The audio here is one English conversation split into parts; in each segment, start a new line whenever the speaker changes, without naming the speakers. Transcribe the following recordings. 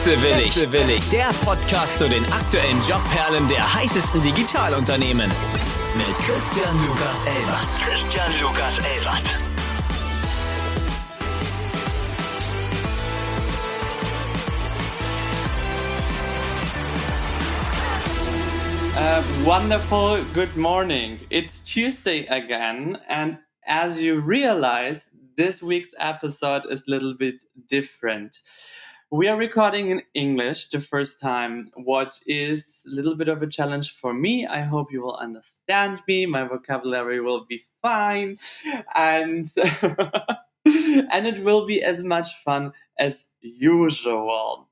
Wechselwillig, der Podcast zu den aktuellen Jobperlen der heißesten Digitalunternehmen. Mit Christian Lukas Elwart.
Wonderful good morning. It's Tuesday again, and as you realize, this week's episode is a little bit different. We are recording in English the first time, what is a little bit of a challenge for me. I hope you will understand me. My vocabulary will be fine, and and it will be as much fun as usual.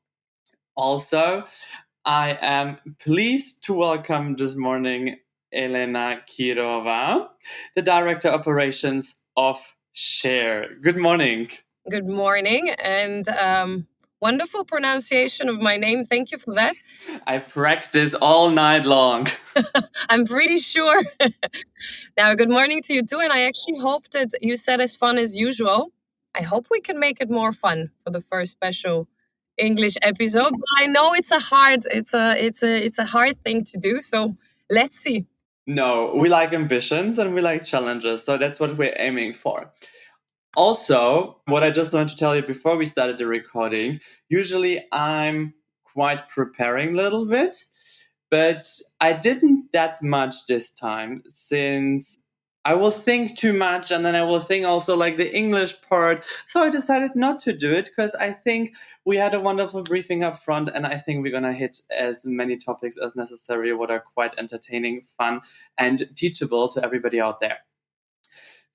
Also, I am pleased to welcome this morning Elena Kirova, the Director Operations of Share. Good morning.
Good morning, and wonderful pronunciation of my name. Thank you for that.
I practice all night long.
I'm pretty sure. Now, good morning to you too, and I actually hope that you said as fun as usual. I hope we can make it more fun for the first special English episode, but I know it's a hard thing to do, so let's see.
No, we like ambitions and we like challenges, so that's what we're aiming for. Also, what I just want to tell you before we started the recording, usually I'm quite preparing a little bit, but I didn't that much this time, since I will think too much and then I will think also like the English part. So I decided not to do it because I think we had a wonderful briefing up front, and I think we're going to hit as many topics as necessary, what are quite entertaining, fun, and teachable to everybody out there.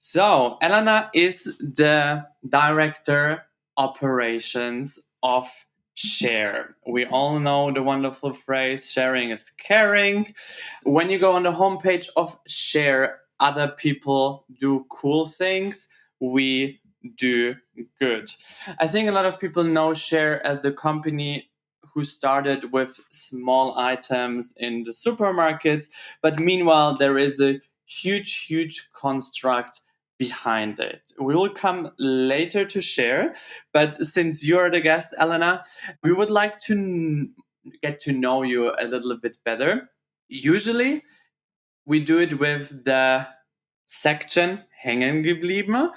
So Elena is the Director Operations of Share. We all know the wonderful phrase, sharing is caring. When you go on the homepage of Share, other people do cool things, we do good. I think a lot of people know Share as the company who started with small items in the supermarkets, but meanwhile there is a huge construct behind it. We will come later to Share, but since you're the guest, Elena, we would like to get to know you a little bit better. Usually, we do it with the section hängen geblieben.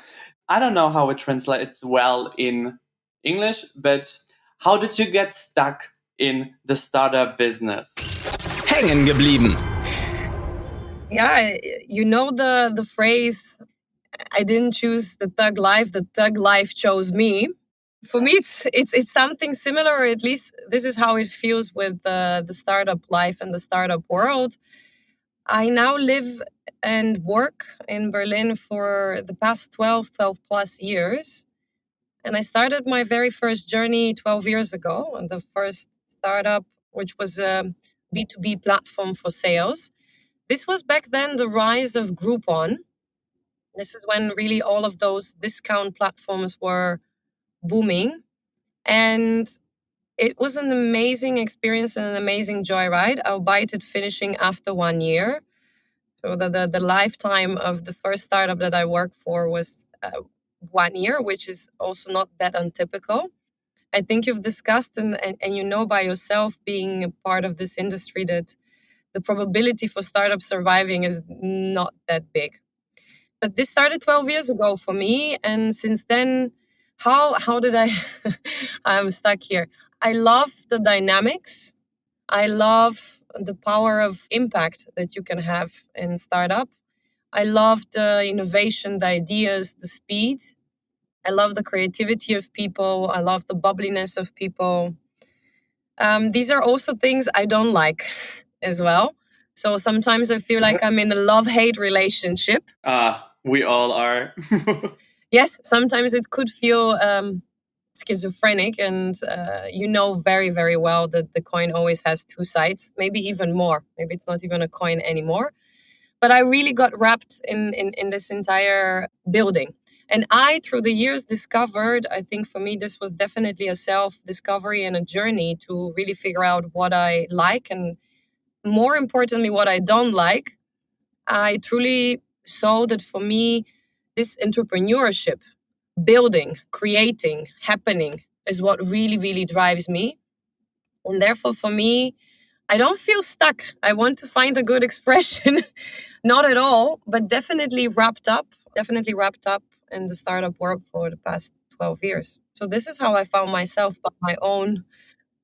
I don't know how it translates well in English, but how did you get stuck in the startup business?
Hängen geblieben.
Yeah, you know the phrase, I didn't choose the thug life chose me. For me, it's something similar, or at least this is how it feels with the startup life and the startup world. I now live and work in Berlin for the past 12 plus years. And I started my very first journey 12 years ago, and the first startup, which was a B2B platform for sales. This was back then the rise of Groupon. This is when really all of those discount platforms were booming. And it was an amazing experience and an amazing joyride, albeit it finishing after 1 year. So the lifetime of the first startup that I worked for was 1 year, which is also not that untypical. I think you've discussed and you know by yourself, being a part of this industry, that the probability for startups surviving is not that big. But this started 12 years ago for me. And since then, how did I... I'm stuck here. I love the dynamics. I love the power of impact that you can have in startup. I love the innovation, the ideas, the speed. I love the creativity of people. I love the bubbliness of people. These are also things I don't like as well. So sometimes I feel like I'm in a love-hate relationship.
We all are.
Yes, sometimes it could feel schizophrenic, and you know very, very well that the coin always has two sides, maybe even more. Maybe it's not even a coin anymore. But I really got wrapped in this entire building. And I, through the years, discovered, I think for me, this was definitely a self-discovery and a journey to really figure out what I like, and more importantly, what I don't like. I truly saw that for me, this entrepreneurship, building, creating, happening is what really, really drives me. And therefore, for me, I don't feel stuck. I want to find a good expression. Not at all, but definitely wrapped up in the startup world for the past 12 years. So this is how I found myself by my own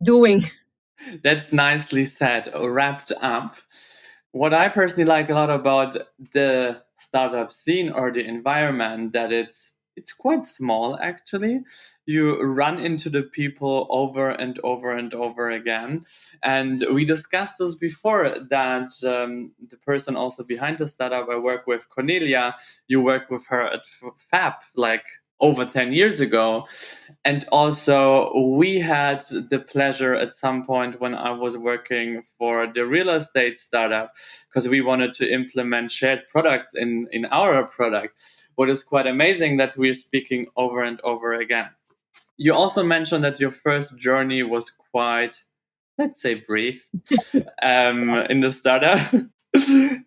doing.
That's nicely said, wrapped up. What I personally like a lot about the startup scene or the environment, that it's quite small actually. You run into the people over and over and over again. And we discussed this before, that the person also behind the startup I work with, Cornelia, you worked with her at Fab like over 10 years ago. And also, we had the pleasure at some point when I was working for the real estate startup, because we wanted to implement shared products in our product. What is quite amazing that we're speaking over and over again. You also mentioned that your first journey was quite, let's say, brief in the startup.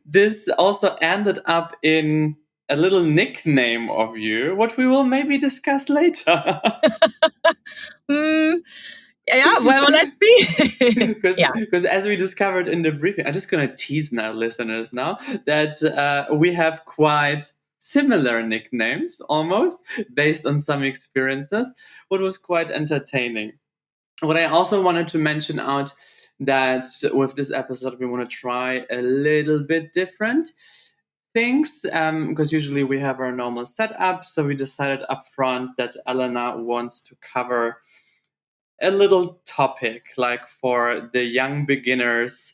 This also ended up in a little nickname of you, what we will maybe discuss later.
Mm, yeah, well, let's see. Yeah.
Because as we discovered in the briefing, I'm just going to tease now, listeners, now that we have quite similar nicknames, almost based on some experiences, what was quite entertaining. What I also wanted to mention out, that with this episode we want to try a little bit different things, because usually we have our normal setup. So we decided up front that Elena wants to cover a little topic like for the young beginners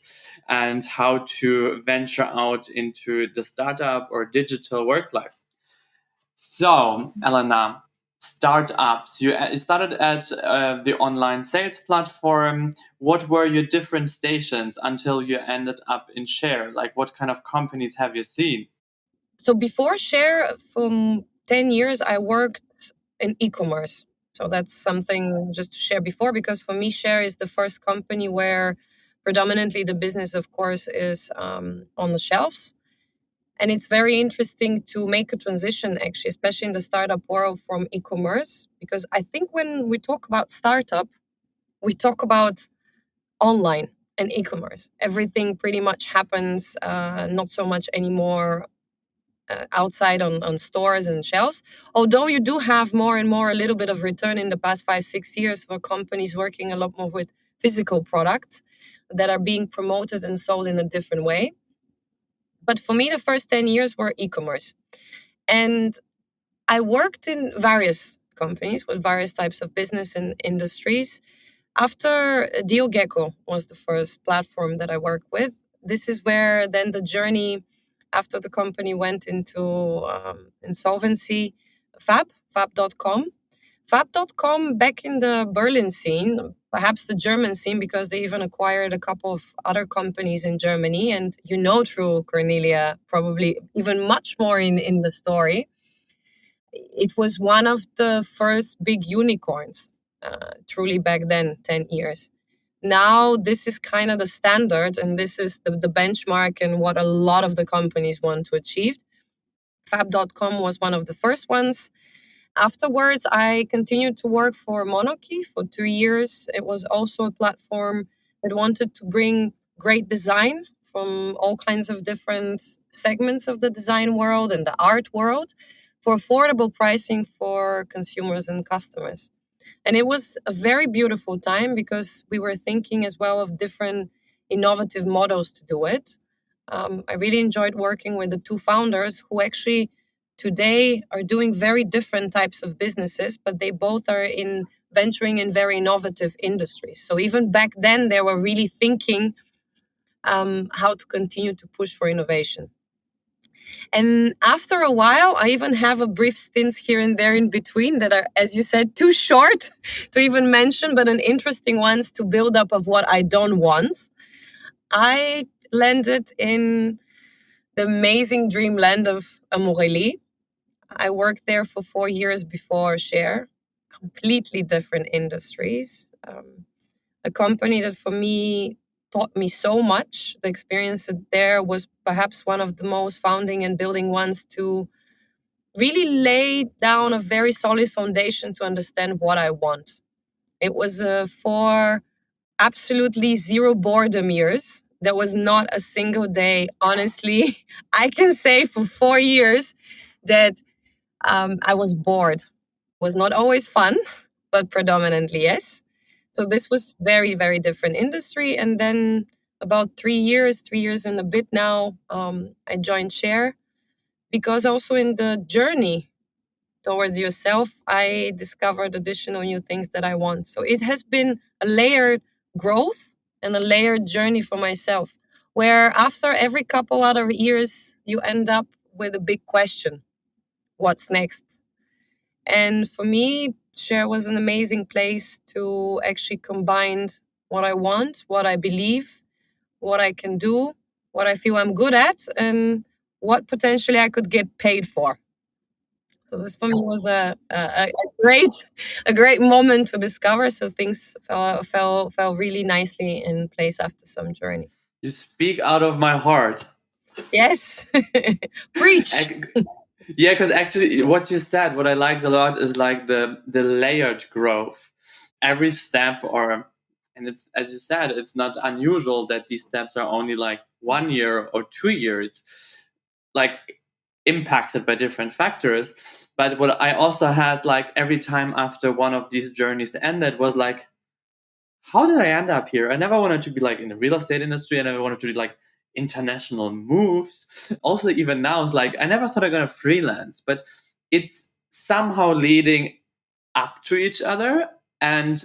and how to venture out into the startup or digital work life. So, Elena, startups. You started at the online sales platform. What were your different stations until you ended up in Share? Like, what kind of companies have you seen?
So before Share, from 10 years, I worked in e-commerce. So that's something just to share before, because for me, Share is the first company where predominantly the business, of course, is on the shelves. And it's very interesting to make a transition, actually, especially in the startup world, from e-commerce, because I think when we talk about startup, we talk about online and e-commerce. Everything pretty much happens, not so much anymore outside on stores and shelves. Although you do have more and more a little bit of return in the past 5-6 years for companies working a lot more with physical products that are being promoted and sold in a different way. But for me, the first 10 years were e-commerce. And I worked in various companies with various types of business and industries. After DealGecko was the first platform that I worked with. This is where then the journey, after the company went into insolvency, Fab.com. Fab.com back in the Berlin scene, perhaps the German scene, because they even acquired a couple of other companies in Germany. And you know, through Cornelia, probably even much more in the story. It was one of the first big unicorns, truly back then, 10 years. Now, this is kind of the standard, and this is the benchmark and what a lot of the companies want to achieve. Fab.com was one of the first ones. Afterwards, I continued to work for MONOQI for 2 years. It was also a platform that wanted to bring great design from all kinds of different segments of the design world and the art world for affordable pricing for consumers and customers. And it was a very beautiful time because we were thinking as well of different innovative models to do it. I really enjoyed working with the two founders who actually today are doing very different types of businesses, but they both are in venturing in very innovative industries. So even back then, they were really thinking how to continue to push for innovation. And after a while, I even have a brief stints here and there in between that are, as you said, too short to even mention, but an interesting ones to build up of what I don't want. I landed in the amazing dreamland of Amorelie. I worked there for 4 years before Share, completely different industries. A company that for me taught me so much. The experience there was perhaps one of the most founding and building ones to really lay down a very solid foundation to understand what I want. It was for absolutely zero boredom years. There was not a single day, honestly. I can say for 4 years that I was bored. It was not always fun, but predominantly yes. So this was very, very different industry. And then about 3 years and a bit now, I joined Share, because also in the journey towards yourself, I discovered additional new things that I want. So it has been a layered growth and a layered journey for myself, where after every couple other years, you end up with a big question: what's next? And for me, Share was an amazing place to actually combine what I want, what I believe, what I can do, what I feel I'm good at, and what potentially I could get paid for. So this for me was a great moment to discover. So things fell really nicely in place after some journey.
You speak out of my heart.
Yes, preach.
Yeah, because actually, what you said, what I liked a lot is like the layered growth. Every step, and it's, as you said, it's not unusual that these steps are only like 1 year or 2 years, like impacted by different factors. But what I also had, like every time after one of these journeys ended, was like, how did I end up here? I never wanted to be like in the real estate industry. I never wanted to do like international moves. Also, even now, it's like I never thought I'm gonna freelance, but it's somehow leading up to each other, and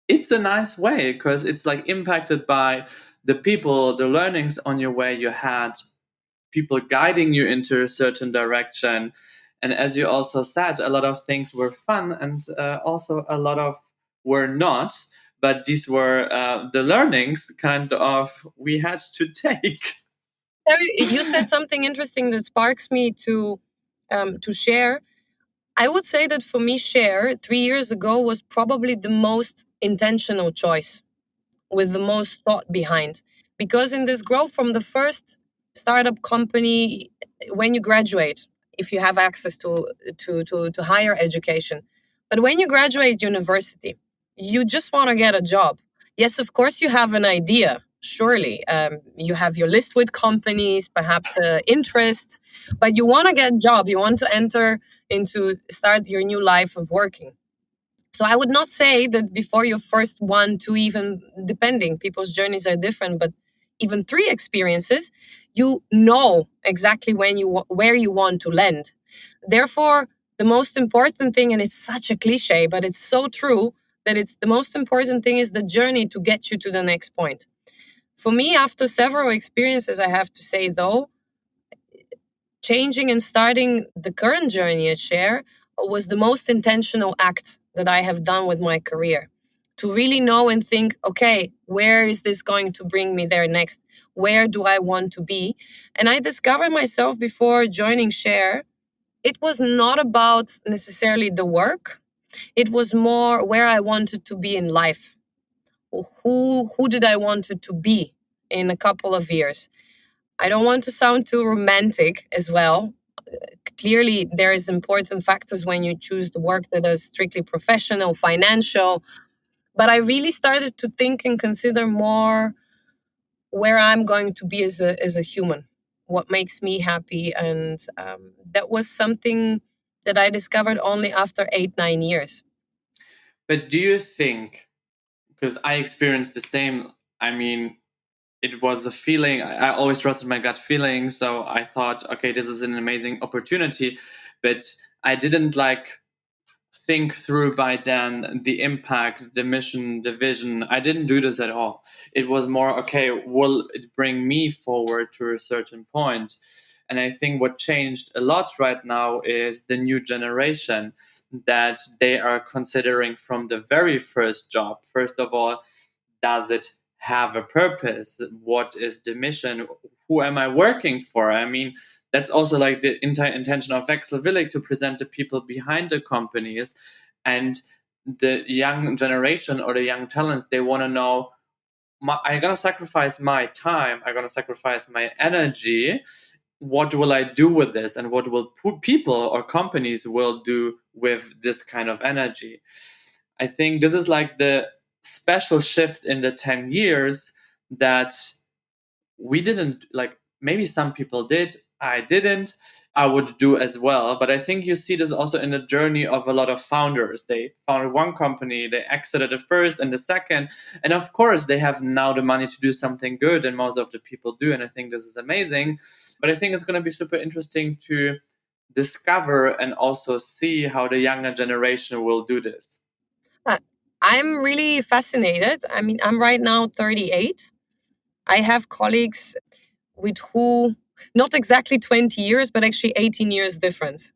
it's a nice way because it's like impacted by the people, the learnings on your way you had, people guiding you into a certain direction. And as you also said, a lot of things were fun, and also a lot of were not. But these were the learnings kind of we had to take.
You said something interesting that sparks me to share. I would say that for me, Share 3 years ago was probably the most intentional choice, with the most thought behind. Because in this growth from the first startup company, when you graduate, if you have access to higher education, but when you graduate university, you just want to get a job. Yes, of course, you have an idea. Surely, you have your list with companies, perhaps interests, but you want to get a job. You want to enter into start your new life of working. So I would not say that before your first 1, 2, even depending, people's journeys are different, but even 3 experiences, you know exactly where you want to land. Therefore, the most important thing, and it's such a cliche, but it's so true, that it's the most important thing is the journey to get you to the next point. For me, after several experiences, I have to say though, changing and starting the current journey at Share was the most intentional act that I have done with my career. To really know and think, okay, where is this going to bring me there next? Where do I want to be? And I discovered myself before joining Share, it was not about necessarily the work. It was more where I wanted to be in life. Who did I want it to be in a couple of years? I don't want to sound too romantic as well. Clearly, there is important factors when you choose the work that is strictly professional, financial. But I really started to think and consider more where I'm going to be as a human, what makes me happy. And that was something that I discovered only after 8, 9 years.
But do you think, because I experienced the same, I mean, it was a feeling, I always trusted my gut feeling. So I thought, okay, this is an amazing opportunity. But I didn't like think through by then the impact, the mission, the vision. I didn't do this at all. It was more, okay, will it bring me forward to a certain point? And I think what changed a lot right now is the new generation, that they are considering from the very first job. First of all, does it have a purpose? What is the mission? Who am I working for? I mean, that's also like the intention of Wechselwillig, to present the people behind the companies. And the young generation or the young talents, they want to know, I'm going to sacrifice my time, I'm going to sacrifice my energy. What will I do with this? And what will people or companies will do with this kind of energy? I think this is like the special shift in the 10 years that we didn't, like, maybe some people did, I didn't, I would do as well. But I think you see this also in the journey of a lot of founders. They founded one company, they exited the first and the second, and of course they have now the money to do something good, and most of the people do, and I think this is amazing. But I think it's going to be super interesting to discover and also see how the younger generation will do this.
I'm really fascinated. I mean, I'm right now 38. I have colleagues with who, not exactly 20 years, but actually 18 years difference.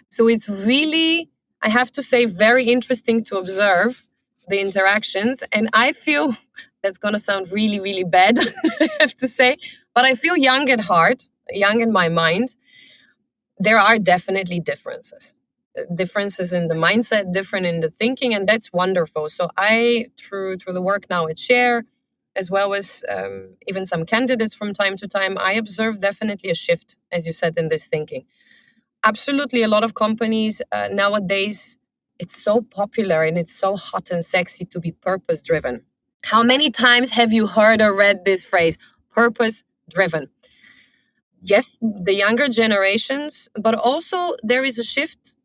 So it's really, I have to say, very interesting to observe the interactions. And I feel, that's going to sound really, really bad, I have to say, but I feel young at heart, young in my mind. There are definitely differences in the mindset, different in the thinking, and that's wonderful. So I, through the work now at Share, as well as even some candidates from time to time, I observe definitely a shift, as you said, in this thinking. Absolutely, a lot of companies nowadays, it's so popular and it's so hot and sexy to be purpose-driven. How many times have you heard or read this phrase, purpose-driven? Yes, the younger generations, but also there is a shift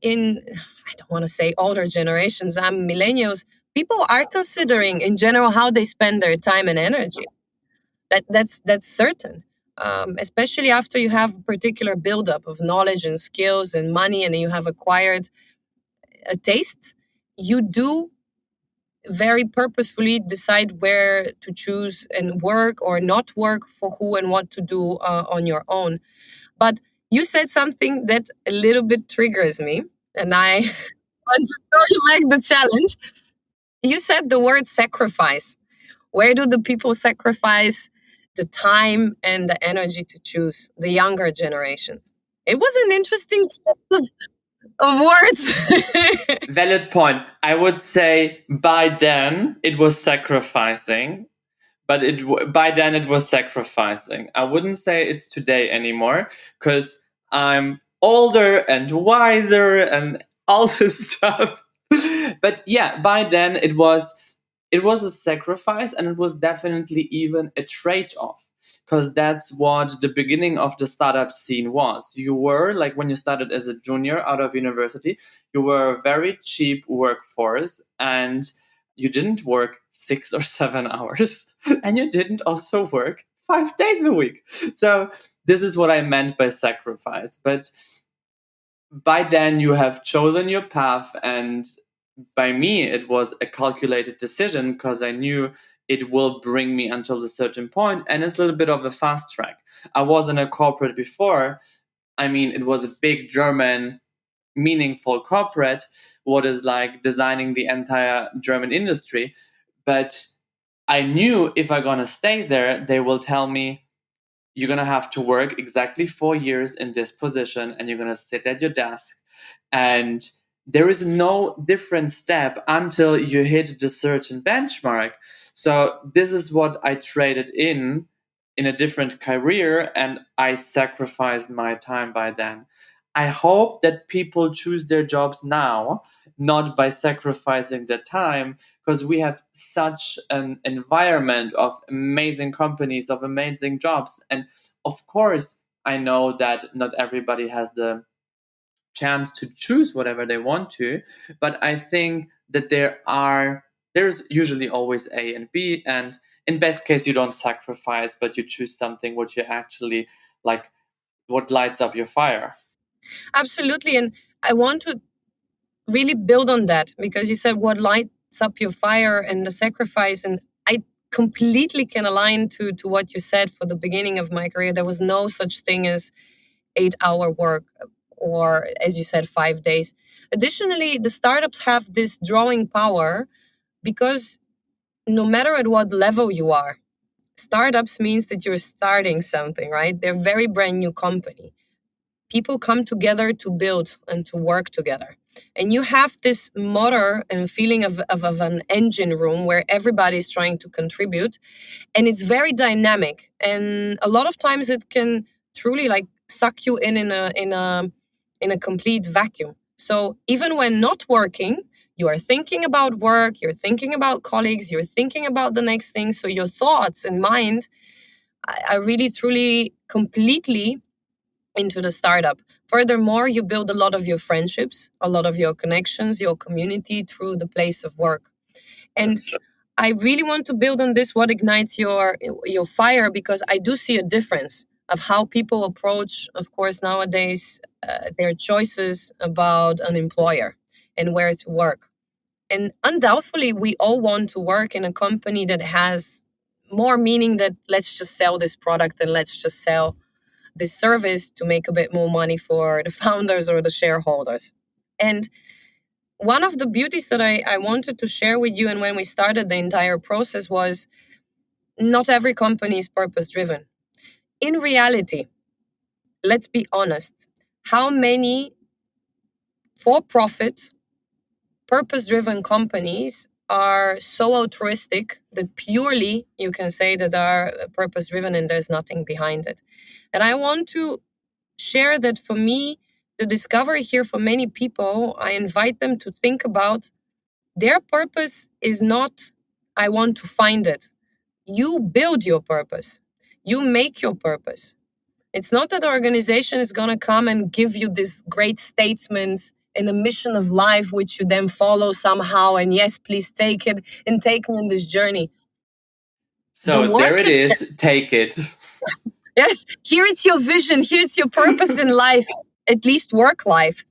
in, I don't want to say older generations, I'm millennials. People are considering in general how they spend their time and energy. That's certain. Especially after you have a particular buildup of knowledge and skills and money, and you have acquired a taste, you do very purposefully decide where to choose and work or not work, for who and what to do on your own. But you said something that a little bit triggers me, and I want to throw you back the challenge. You said the word sacrifice. Where do the people sacrifice the time and the energy to choose? The younger generations. It was an interesting choice of words.
Valid point. I would say by then it was sacrificing, but by then it was sacrificing. I wouldn't say it's today anymore, because I'm older and wiser and all this stuff. But yeah, by then it was a sacrifice, and it was definitely even a trade-off, because that's what the beginning of the startup scene was. You were, like, when you started as a junior out of university, you were a very cheap workforce, and you didn't work 6 or 7 hours, and you didn't also work 5 days a week. So this is what I meant by sacrifice. But by then you have chosen your path, and by me it was a calculated decision, because I knew it will bring me until a certain point, and it's a little bit of a fast track. I was in a corporate before. I mean, it was a big German meaningful corporate, what is like designing the entire German industry. But I knew if I'm gonna stay there, they will tell me, you're gonna have to work exactly 4 years in this position, and you're gonna sit at your desk, and there is no different step until you hit the certain benchmark. So this is what I traded in a different career, and I sacrificed my time by then. I hope that people choose their jobs now, not by sacrificing their time, because we have such an environment of amazing companies, of amazing jobs. And of course, I know that not everybody has the chance to choose whatever they want to, but I think that there's usually always A and B, and in best case you don't sacrifice, but you choose something what you actually like, what lights up your fire.
Absolutely. And I want to really build on that, because you said what lights up your fire and the sacrifice. And I completely can align to what you said. For the beginning of my career, there was no such thing as 8-hour work, or, as you said, 5 days. Additionally, the startups have this drawing power, because no matter at what level you are, startups means that you're starting something, right? They're a very brand new company. People come together to build and to work together. And you have this motor and feeling of an engine room where everybody's trying to contribute. And it's very dynamic. And a lot of times it can truly like suck you in a complete vacuum. So even when not working, You are thinking about work, you're thinking about colleagues, you're thinking about the next thing. So your thoughts and mind are really, truly, completely into the startup. Furthermore, you build a lot of your friendships, a lot of your connections, your community through the place of work. And I really want to build on this, what ignites your fire, because I do see a difference of how people approach, of course, nowadays, their choices about an employer and where to work. And undoubtedly, we all want to work in a company that has more meaning that let's just sell this product and let's just sell this service to make a bit more money for the founders or the shareholders. And one of the beauties that I wanted to share with you, and when we started the entire process, was not every company is purpose-driven. In reality, let's be honest, how many for-profit, purpose-driven companies are so altruistic that purely you can say that are purpose-driven and there's nothing behind it? And I want to share that for me, the discovery here for many people, I invite them to think about their purpose is not, I want to find it. You build your purpose. You make your purpose. It's not that the organization is going to come and give you this great statement and a mission of life, which you then follow somehow. And yes, please take it and take me on this journey.
So there it is. Take it.
Yes, here it's your vision. Here it's your purpose in life, at least work life.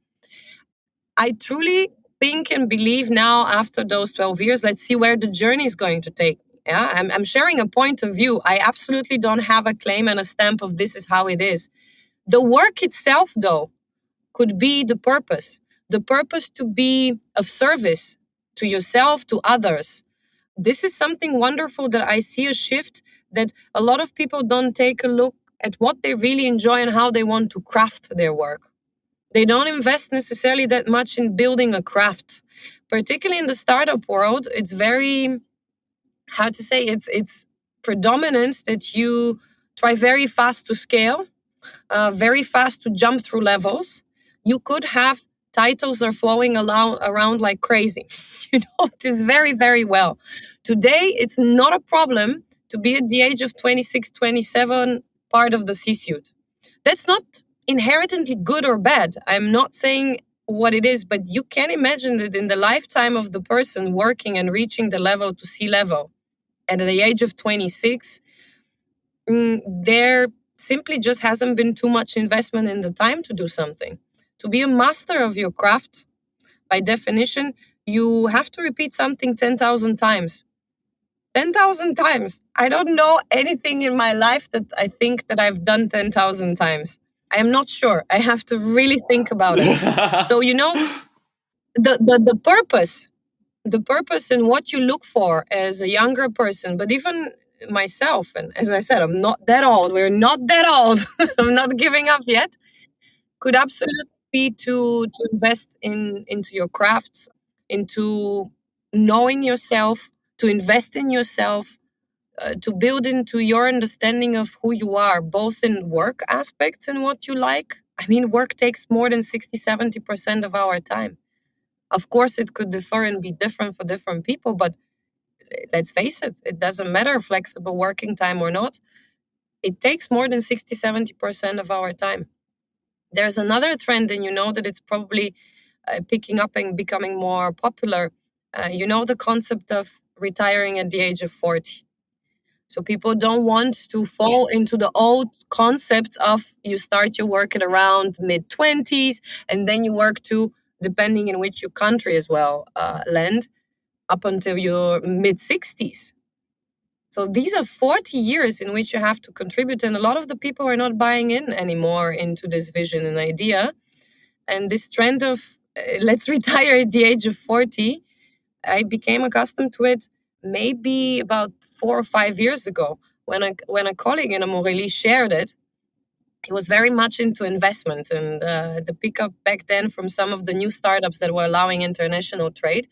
I truly think and believe now, after those 12 years, let's see where the journey is going to take. Yeah, I'm sharing a point of view. I absolutely don't have a claim and a stamp of this is how it is. The work itself, though, could be the purpose to be of service to yourself, to others. This is something wonderful that I see a shift, that a lot of people don't take a look at what they really enjoy and how they want to craft their work. They don't invest necessarily that much in building a craft. Particularly in the startup world, it's very, how to say, it's predominant that you try very fast to scale, very fast to jump through levels. You could have titles are flowing around like crazy. You know this very, very well. Today, it's not a problem to be at the age of 26, 27, part of the C-suite. That's not inherently good or bad. I'm not saying what it is, but you can imagine that in the lifetime of the person working and reaching the level to C-level, and at the age of 26, there simply just hasn't been too much investment in the time to do something. To be a master of your craft, by definition, you have to repeat something 10,000 times. 10,000 times. I don't know anything in my life that I think that I've done 10,000 times. I am not sure. I have to really think about it. So, you know, the purpose and what you look for as a younger person, but even myself, and as I said, I'm not that old. We're not that old. I'm not giving up yet. Could absolutely be to invest into your crafts, into knowing yourself, to invest in yourself, to build into your understanding of who you are, both in work aspects and what you like. I mean, work takes more than 60, 70% of our time. Of course, it could differ and be different for different people, but let's face it, it doesn't matter flexible working time or not. It takes more than 60, 70% of our time. There's another trend, and you know that it's probably picking up and becoming more popular. You know the concept of retiring at the age of 40. So people don't want to fall into the old concept of you start your work at around mid-20s, and then you work to, depending in which your country as well, land, up until your mid-60s. So these are 40 years in which you have to contribute, and a lot of the people are not buying in anymore into this vision and idea. And this trend of let's retire at the age of 40, I became accustomed to it maybe about 4 or 5 years ago when a colleague in Amorelie shared it. He was very much into investment and the pickup back then from some of the new startups that were allowing international trade.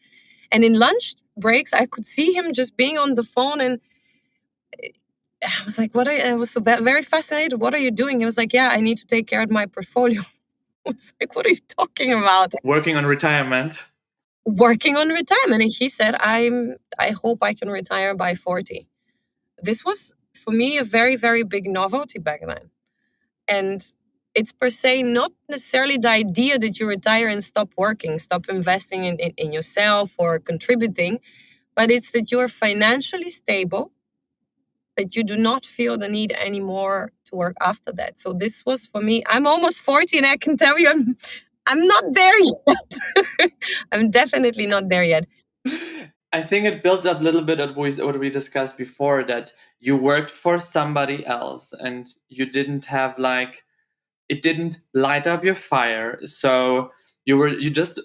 And in lunch breaks, I could see him just being on the phone, and I was like, I was so very fascinated. What are you doing? He was like, yeah, I need to take care of my portfolio. I was like, what are you talking about?
Working on retirement.
working on retirement. And he said, I hope I can retire by 40. This was, for me, a very, very big novelty back then. And it's per se not necessarily the idea that you retire and stop working, stop investing in yourself or contributing, but it's that you're financially stable, that you do not feel the need anymore to work after that. So this was for me, I'm almost 40 and I can tell you I'm not there yet. I'm definitely not there yet.
I think it builds up a little bit of what we discussed before, that you worked for somebody else and you didn't have it didn't light up your fire. So you just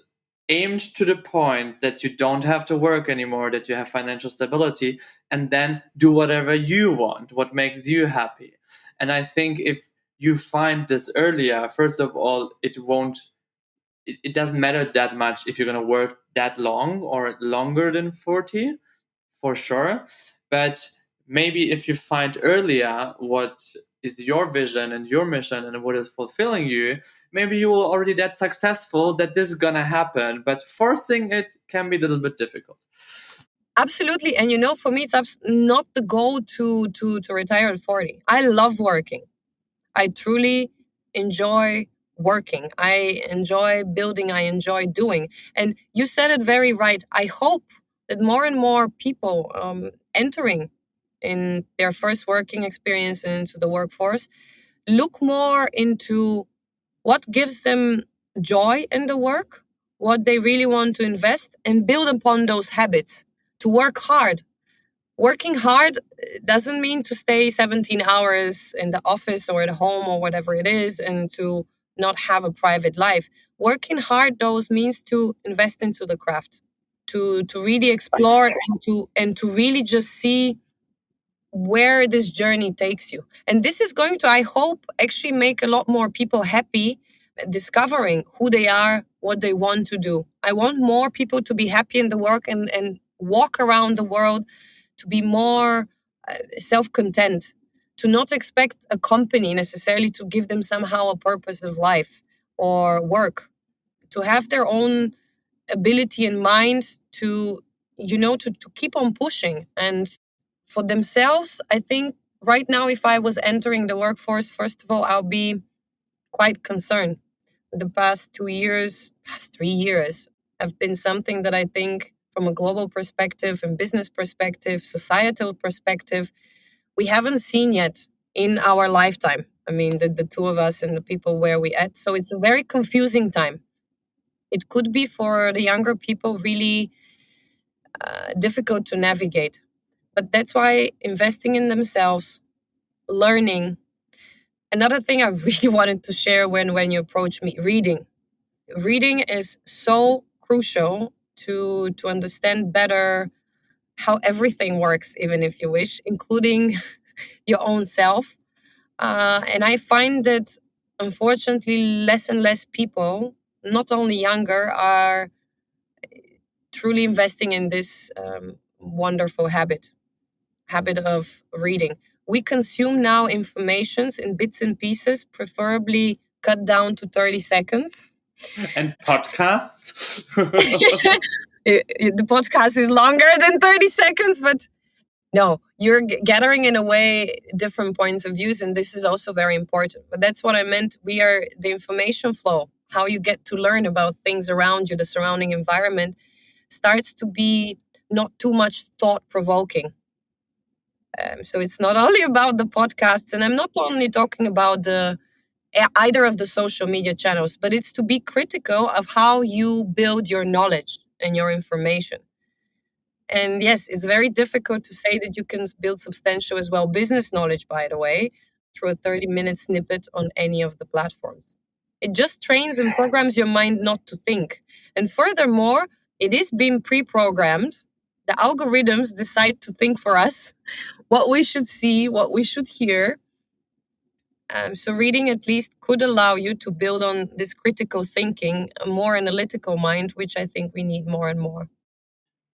aimed to the point that you don't have to work anymore, that you have financial stability, and then do whatever you want, what makes you happy. And I think if you find this earlier, first of all, it doesn't matter that much if you're going to work that long or longer than 40, for sure. But maybe if you find earlier what is your vision and your mission and what is fulfilling you, maybe you will already that successful that this is going to happen. But forcing it can be a little bit difficult.
Absolutely. And for me, it's not the goal to retire at 40. I love working. I truly enjoy working. I enjoy building. I enjoy doing. And you said it very right. I hope that more and more people entering in their first working experience into the workforce look more into what gives them joy in the work, what they really want to invest, and build upon those habits to work hard. Working hard doesn't mean to stay 17 hours in the office or at home or whatever it is and to not have a private life. Working hard, those means to invest into the craft, to really explore and to really just see where this journey takes you. And this is going to, I hope, actually make a lot more people happy discovering who they are, what they want to do. I want more people to be happy in the work and walk around the world to be more self-content, to not expect a company necessarily to give them somehow a purpose of life or work, to have their own ability in mind to keep on pushing. And for themselves, I think right now, if I was entering the workforce, first of all, I'll be quite concerned. The past 3 years have been something that I think from a global perspective and business perspective, societal perspective, we haven't seen yet in our lifetime. I mean, the two of us and the people where we at. So it's a very confusing time. It could be for the younger people really difficult to navigate. But that's why investing in themselves, learning. Another thing I really wanted to share when you approach me, reading. Reading is so crucial to understand better how everything works, even if you wish, including your own self. And I find that, unfortunately, less and less people, not only younger, are truly investing in this wonderful habit of reading. We consume now informations in bits and pieces, preferably cut down to 30 seconds.
And podcasts?
The podcast is longer than 30 seconds, but no, you're gathering in a way different points of views, and this is also very important. But that's what I meant. We are the information flow, how you get to learn about things around you, the surrounding environment, starts to be not too much thought-provoking. So it's not only about the podcasts, and I'm not only talking about either of the social media channels, but it's to be critical of how you build your knowledge and your information. And yes, it's very difficult to say that you can build substantial as well business knowledge, by the way, through a 30-minute snippet on any of the platforms. It just trains and programs your mind not to think. And furthermore, it is being pre-programmed. The algorithms decide to think for us what we should see, what we should hear. So reading at least could allow you to build on this critical thinking, a more analytical mind, which I think we need more and more.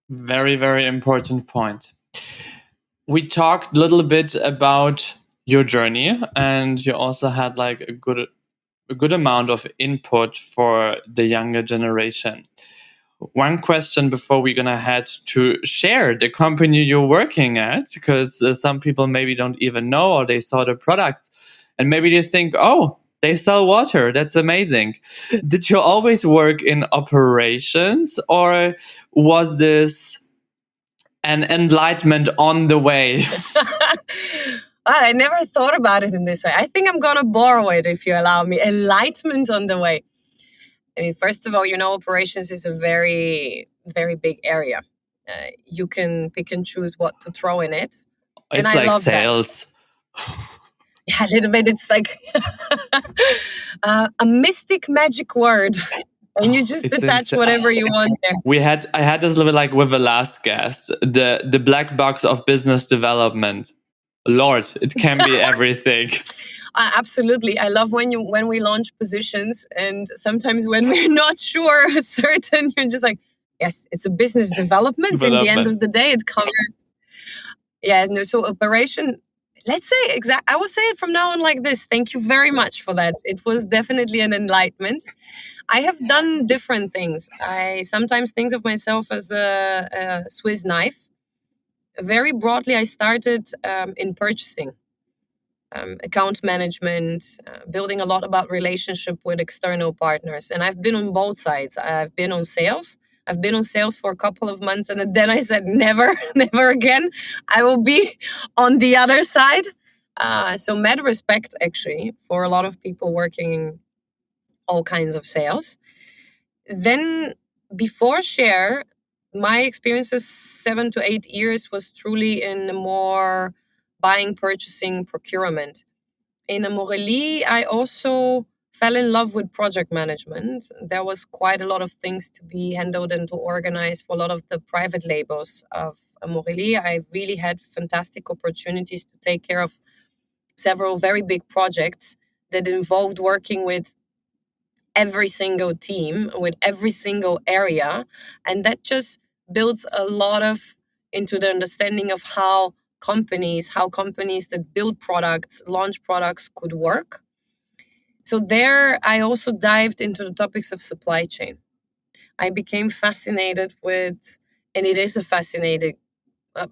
Very, very important point. We talked a little bit about your journey, and you also had like a good amount of input for the younger generation. one question before we're going to head to Share, the company you're working at, because some people maybe don't even know, or they saw the product and maybe they think, oh, they sell water. That's amazing. Did you always work in operations, or was this an enlightenment on the way?
I never thought about it in this way. I think I'm going to borrow it, if you allow me. Enlightenment on the way. I mean, first of all, operations is a very, very big area. You can pick and choose what to throw in it.
It's
I
like
love
sales.
Yeah, a little bit. It's like a mystic magic word. And you just attach whatever you want there.
I had this little bit like with the last guest, the black box of business development. Lord, it can be everything.
Absolutely. I love when we launch positions, and sometimes when we're not sure certain, you're just like, yes, it's a business development. In the end of the day, it covers. Yeah, no. So operation. Let's say I will say it from now on like this. Thank you very much for that. It was definitely an enlightenment. I have done different things. I sometimes think of myself as a Swiss knife. Very broadly, I started in purchasing. Account management, building a lot about relationship with external partners. And I've been on both sides. I've been on sales. I've been on sales for a couple of months, and then I said, never, never again. I will be on the other side. So mad respect, actually, for a lot of people working all kinds of sales. Then before Share, my experiences 7 to 8 years was truly in the more buying, purchasing, procurement. In Amorelie, I also fell in love with project management. There was quite a lot of things to be handled and to organize for a lot of the private labels of Amorelie. I really had fantastic opportunities to take care of several very big projects that involved working with every single team, with every single area. And that just builds a lot into the understanding of how companies that build products, launch products could work. So there, I also dived into the topics of supply chain. I became fascinated with, and it is a fascinating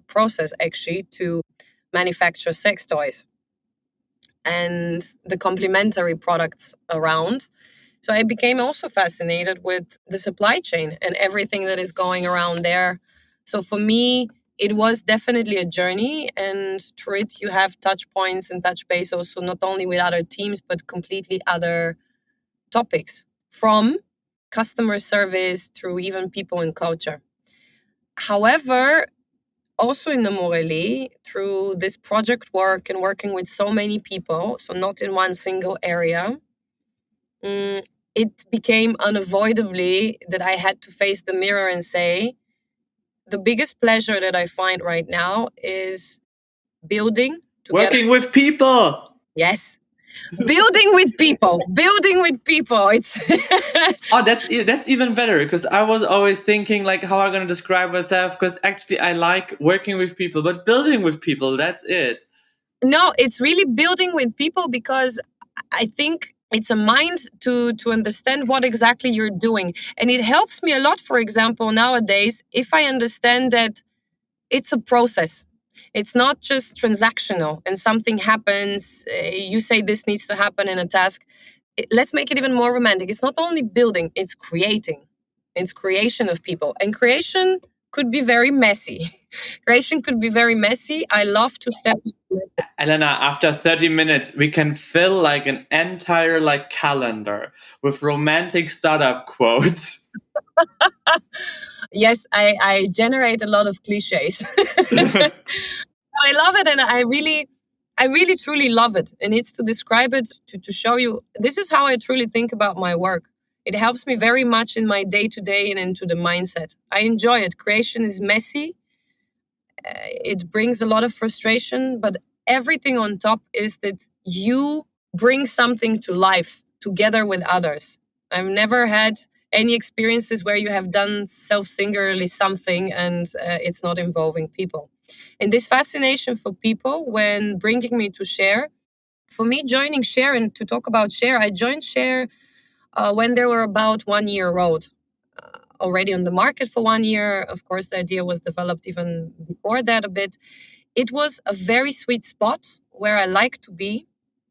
process actually, to manufacture sex toys and the complementary products around. So I became also fascinated with the supply chain and everything that is going around there. So for me, it was definitely a journey, and through it, you have touch points and touch base also not only with other teams, but completely other topics, from customer service through even people and culture. However, also in Amorelie, through this project work and working with so many people, so not in one single area, it became unavoidably that I had to face the mirror and say, the biggest pleasure that I find right now is building together.
Working with people.
Yes. Building with people. It's
Oh, that's even better, because I was always thinking like how I'm going to describe myself, because actually I like working with people, but building with people, that's it.
No, it's really building with people, because I think it's a mind to understand what exactly you're doing. And it helps me a lot, for example, nowadays, if I understand that it's a process. It's not just transactional and something happens, you say this needs to happen in a task. Let's make it even more romantic. It's not only building, it's creating. It's creation of people. And creation could be very messy. Creation could be very messy. I love to step.
Elena, after 30 minutes, we can fill like an entire like calendar with romantic startup quotes.
Yes, I generate a lot of cliches. I love it, and I really truly love it. And it's to describe it, to show you, this is how I truly think about my work. It helps me very much in my day-to-day and into the mindset. I enjoy it. Creation is messy. It brings a lot of frustration, but everything on top is that you bring something to life together with others. I've never had any experiences where you have done self-singularly something and it's not involving people. And this fascination for people, when bringing me to Share, for me joining Share, and to talk about Share, I joined Share when they were about 1 year old. already on the market for 1 year. Of course, the idea was developed even before that a bit. It was a very sweet spot where I like to be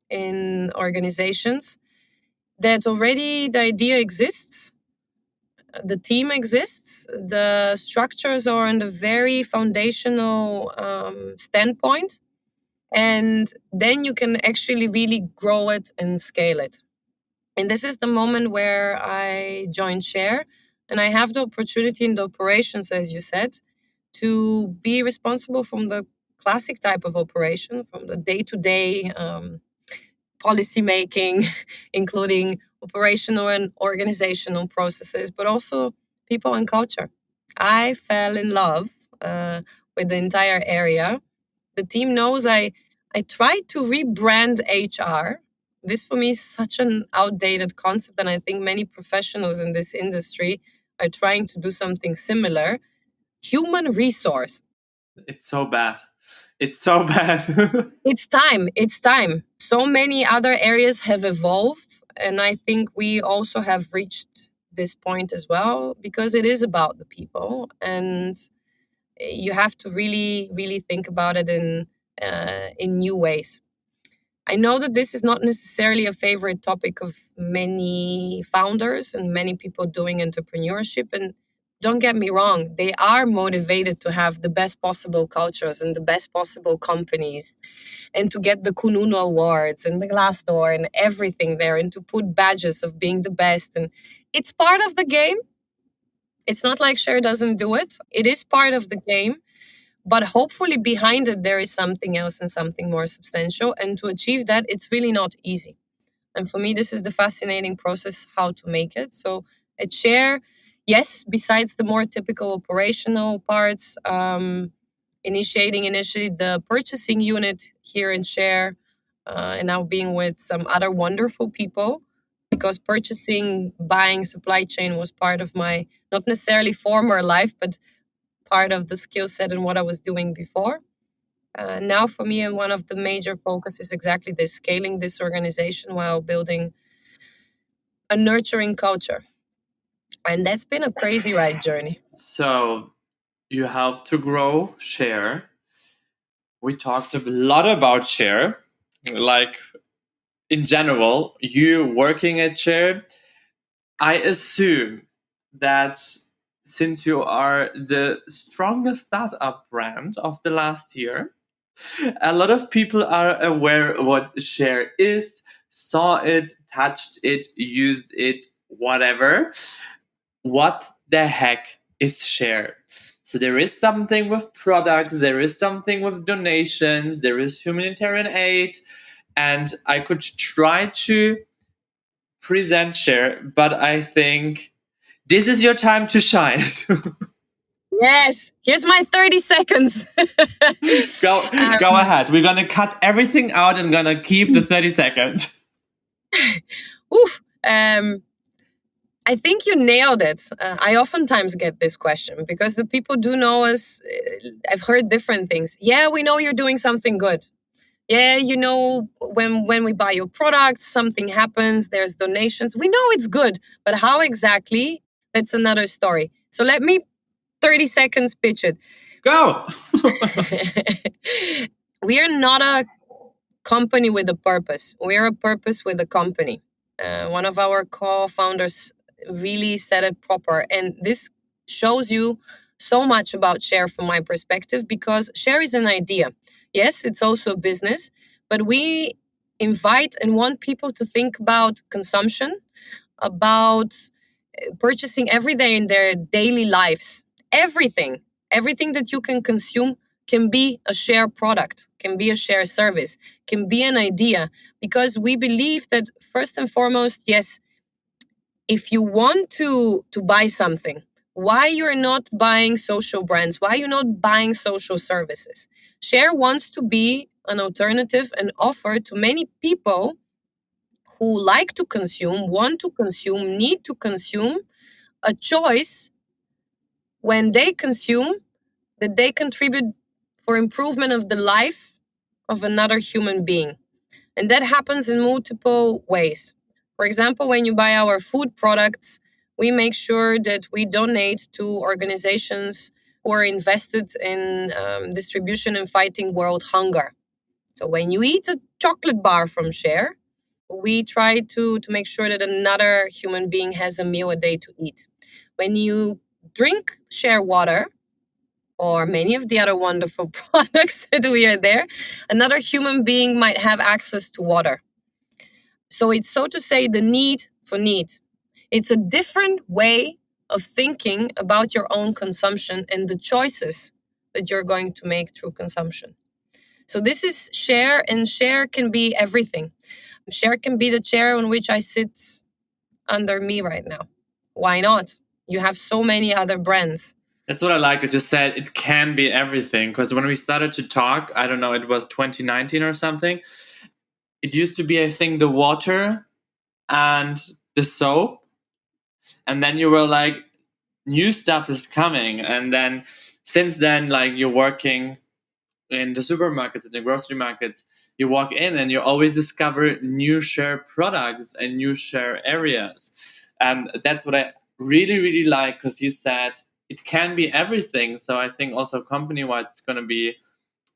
in organizations that already the idea exists, the team exists, the structures are on a very foundational standpoint, and then you can actually really grow it and scale it. And this is the moment where I joined Share, and I have the opportunity in the operations, as you said, to be responsible from the classic type of operation, from the day-to-day policy making, including operational and organizational processes, but also people and culture. I fell in love with the entire area. The team knows I tried to rebrand HR. This for me is such an outdated concept, and I think many professionals in this industry are trying to do something similar. Human resource.
It's so bad. It's so bad.
It's time. It's time. So many other areas have evolved, and I think we also have reached this point as well, because it is about the people, and you have to really, really think about it in new ways. I know that this is not necessarily a favorite topic of many founders and many people doing entrepreneurship. And don't get me wrong, they are motivated to have the best possible cultures and the best possible companies, and to get the Kununu Awards and the Glassdoor and everything there, and to put badges of being the best. And it's part of the game. It's not like Share doesn't do it. It is part of the game. But hopefully behind it, there is something else and something more substantial. And to achieve that, it's really not easy. And for me, this is the fascinating process, how to make it. So at Share, yes, besides the more typical operational parts, initiating initially the purchasing unit here in Share, and now being with some other wonderful people, because purchasing, buying, supply chain was part of my, not necessarily former life, but part of the skill set and what I was doing before. Now for me, one of the major focus is exactly this, scaling this organization while building a nurturing culture. And that's been a crazy ride journey.
So you helped to grow Share. We talked a lot about Share, like in general, you working at Share. I assume that since you are the strongest startup brand of the last year, a lot of people are aware what Share is, saw it, touched it, used it, whatever. What the heck is Share? So there is something with products, there is something with donations, there is humanitarian aid, and I could try to present Share, but I think this is your time to shine.
Yes, here's my 30 seconds.
Go ahead. We're going to cut everything out and going to keep the 30 seconds.
Oof. I think you nailed it. I oftentimes get this question because the people do know us. I've heard different things. Yeah, we know you're doing something good. Yeah, you know, when we buy your products, something happens, there's donations. We know it's good, but how exactly? That's another story. So let me 30 seconds pitch it.
Go!
We are not a company with a purpose. We're a purpose with a company. One of our co-founders really said it proper. And this shows you so much about Share from my perspective, because Share is an idea. Yes, it's also a business, but we invite and want people to think about consumption, about purchasing every day in their daily lives. Everything that you can consume can be a Share product, can be a Share service, can be an idea, because we believe that first and foremost, yes, if you want to buy something, why you're not buying social brands, why you're not buying social services. Share wants to be an alternative and offer to many people who like to consume, want to consume, need to consume, a choice when they consume that they contribute for improvement of the life of another human being. And that happens in multiple ways. For example, when you buy our food products, we make sure that we donate to organizations who are invested in distribution and fighting world hunger. So when you eat a chocolate bar from Share, we try to make sure that another human being has a meal a day to eat. When you drink Share water, or many of the other wonderful products that we are there, another human being might have access to water. So it's, so to say, the need for need. It's a different way of thinking about your own consumption and the choices that you're going to make through consumption. So this is Share, and Share can be everything. Share can be the chair on which I sit under me right now. Why not? You have so many other brands.
That's what I like. I just said it can be everything. Because when we started to talk, I don't know, it was 2019 or something. It used to be, I think, the water and the soap. And then you were like, new stuff is coming. And then since then, like, you're working in the supermarkets, in the grocery markets, you walk in and you always discover new Share products and new Share areas. And that's what I really, really like, because you said it can be everything. So I think also company-wise, it's going to be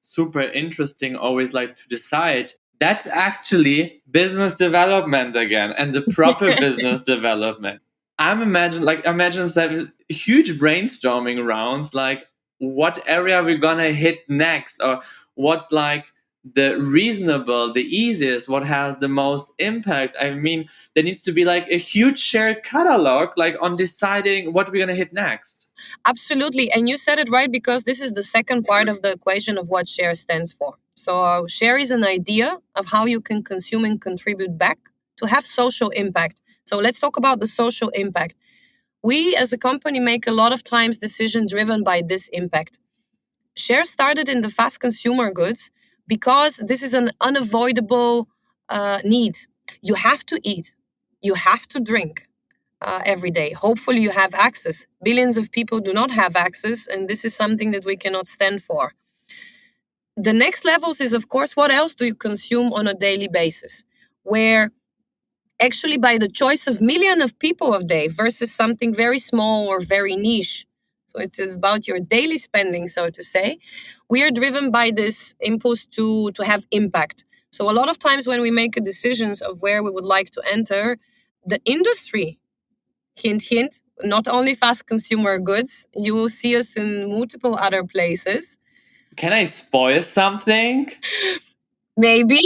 super interesting, always like to decide. That's actually business development again, and the proper business development. Imagine some huge brainstorming rounds, like what area we're gonna hit next, or what's like the reasonable, the easiest, what has the most impact. I mean, there needs to be like a huge shared catalog, like on deciding what we're gonna hit next.
Absolutely. And you said it right, because this is the second part of the equation of what Share stands for. So Share is an idea of how you can consume and contribute back to have social impact. So let's talk about the social impact. We as a company make a lot of times decisions driven by this impact. Share started in the fast consumer goods because this is an unavoidable need. You have to eat, you have to drink every day. Hopefully you have access. Billions of people do not have access, and this is something that we cannot stand for. The next levels is, of course, what else do you consume on a daily basis? Where actually by the choice of millions of people a day versus something very small or very niche. So it's about your daily spending, so to say. We are driven by this impulse to have impact. So a lot of times when we make decisions of where we would like to enter, the industry, hint, hint, not only fast consumer goods, you will see us in multiple other places.
Can I spoil something?
Maybe.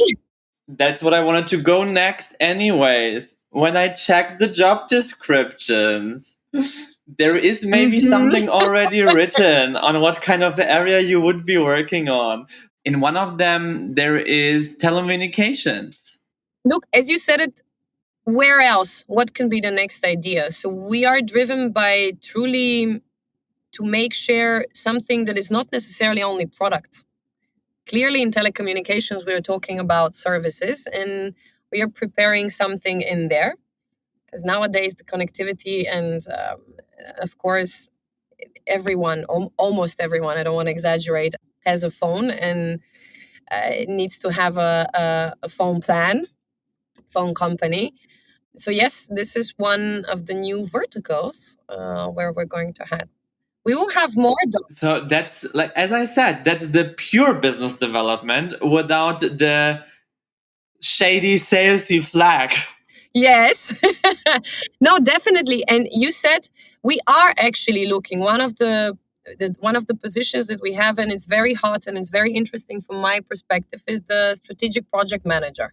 That's what I wanted to go next anyways. When I checked the job descriptions, there is maybe something already written on what kind of area you would be working on. In one of them, there is telecommunications.
Look, as you said it, where else? What can be the next idea? So we are driven by truly to make Share something that is not necessarily only products. Clearly in telecommunications, we are talking about services, and we are preparing something in there. Because nowadays the connectivity and, of course, everyone, almost everyone, I don't want to exaggerate, has a phone, and it needs to have a phone plan, phone company. So yes, this is one of the new verticals where we're going to head. We will have more though.
So that's, like, as I said, that's the pure business development without the shady salesy flag.
Yes. No, definitely. And you said we are actually looking. One of the positions that we have, and it's very hot and it's very interesting from my perspective, is the strategic project manager.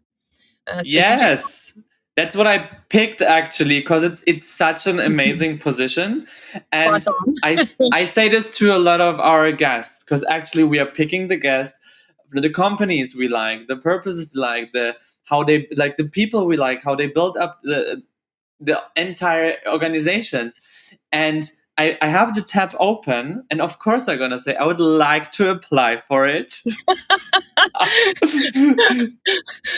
Yes. That's what I picked, actually, because it's such an amazing position. And I say this to a lot of our guests, because actually we are picking the guests, the companies we like, the purposes we like, how they like, the people we like, how they build up the entire organizations. And I have the tab open, and of course I'm gonna say I would like to apply for it.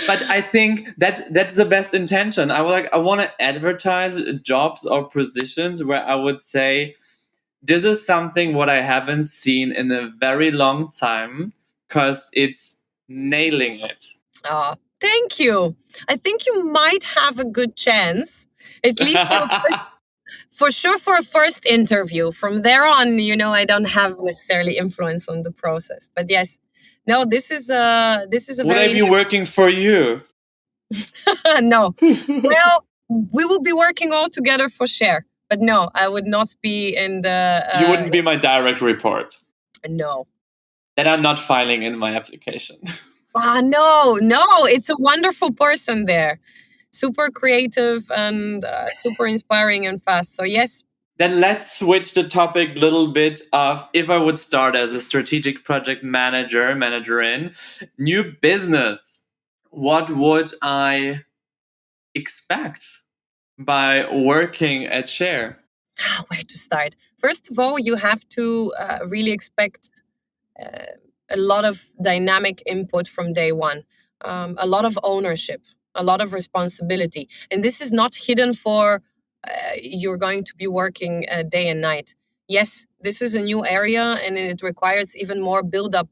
But I think that's the best intention. I want to advertise jobs or positions where I would say this is something what I haven't seen in a very long time, because it's nailing it.
Oh, thank you. I think you might have a good chance, at least For sure, for a first interview. From there on, I don't have necessarily influence on the process. But yes, no, this is a
Would
very
I be working for you?
no. Well, we will be working all together for share. But no, I would not be in the.
You wouldn't be my direct report.
No.
Then I'm not filing in my application.
No. It's a wonderful person there. Super creative and super inspiring and fast. So yes.
Then let's switch the topic a little bit of if I would start as a strategic project manager in new business, what would I expect by working at Share?
Where to start? First of all, you have to really expect a lot of dynamic input from day one, a lot of ownership, a lot of responsibility. And this is not hidden for you're going to be working day and night. Yes, this is a new area and it requires even more build-up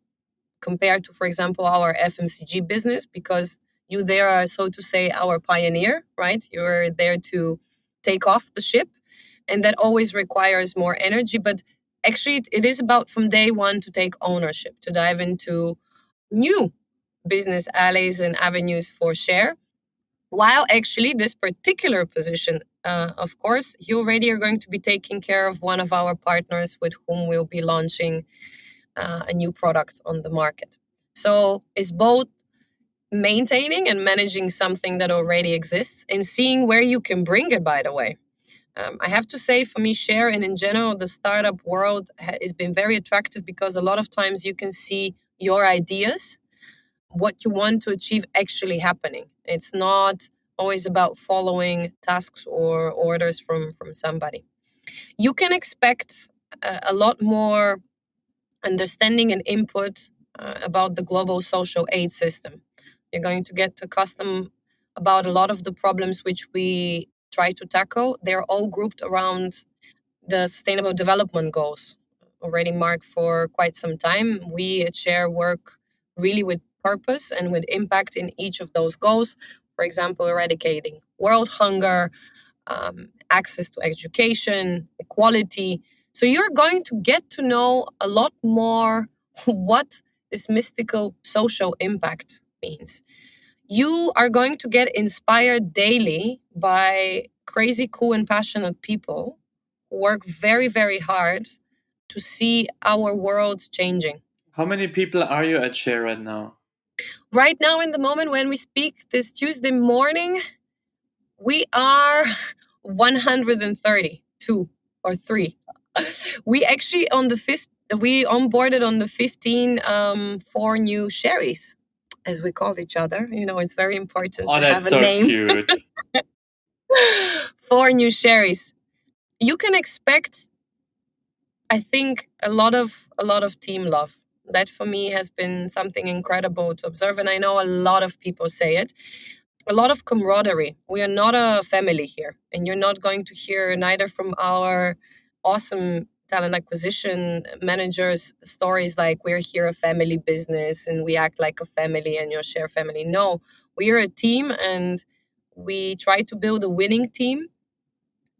compared to, for example, our FMCG business, because you there are, so to say, our pioneer, right? You're there to take off the ship, and that always requires more energy. But actually, it is about from day one to take ownership, to dive into new business alleys and avenues for share. While actually this particular position, of course, you already are going to be taking care of one of our partners with whom we'll be launching a new product on the market. So it's both maintaining and managing something that already exists and seeing where you can bring it, by the way. I have to say, for me, share and in general, the startup world has been very attractive because a lot of times you can see your ideas, what you want to achieve actually happening. It's not always about following tasks or orders from somebody. You can expect a lot more understanding and input about the global social aid system. You're going to get accustomed about a lot of the problems which we try to tackle. They're all grouped around the Sustainable Development Goals, already marked for quite some time. We at Share work really with purpose and with impact in each of those goals. For example, eradicating world hunger, access to education, equality. So you're going to get to know a lot more what this mystical social impact means. You are going to get inspired daily by crazy, cool, and passionate people who work very, very hard to see our world changing.
How many people are you at Share right now?
Right now, in the moment when we speak, this Tuesday morning, we are 132 or 3. We actually we onboarded on the 15 4 new Sherries, as we call each other. It's very important to have a name.
Cute.
4 new Sherries. You can expect, I think, a lot of team love. That for me has been something incredible to observe, and I know a lot of people say it. A lot of camaraderie. We are not a family here, and you're not going to hear neither from our awesome talent acquisition managers stories like we're here a family business and we act like a family and your Share family. No, we are a team and we try to build a winning team.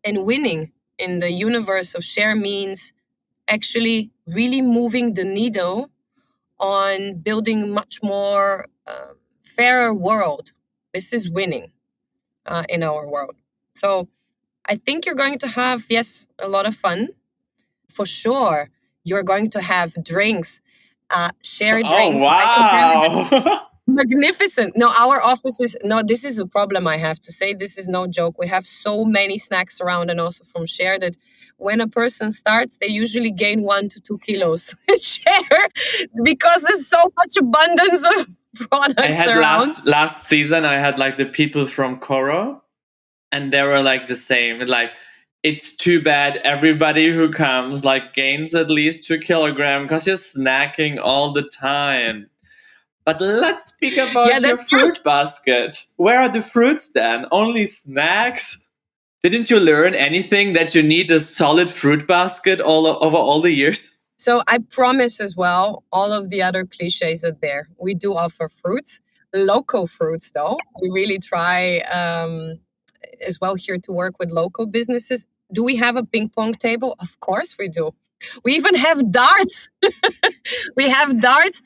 And winning in the universe of Share means actually really moving the needle on building much more fairer world. This is winning in our world. So I think you're going to have, yes, a lot of fun. For sure, you're going to have drinks, share drinks.
Oh, wow.
I can tell you magnificent. No, our offices, this is a problem, I have to say. This is no joke. We have so many snacks around and also from Share that when a person starts, they usually gain 1 to 2 kilos Share because there's so much abundance of products
I had
around.
last season, I had like the people from Coro, and they were like the same. Like, it's too bad everybody who comes like gains at least 2 kilograms because you're snacking all the time. But let's speak about your fruit basket. Where are the fruits then? Only snacks? Didn't you learn anything that you need a solid fruit basket over all the years?
So I promise as well, all of the other cliches are there. We do offer fruits, local fruits though. We really try as well here to work with local businesses. Do we have a ping pong table? Of course we do. We even have darts. We have darts.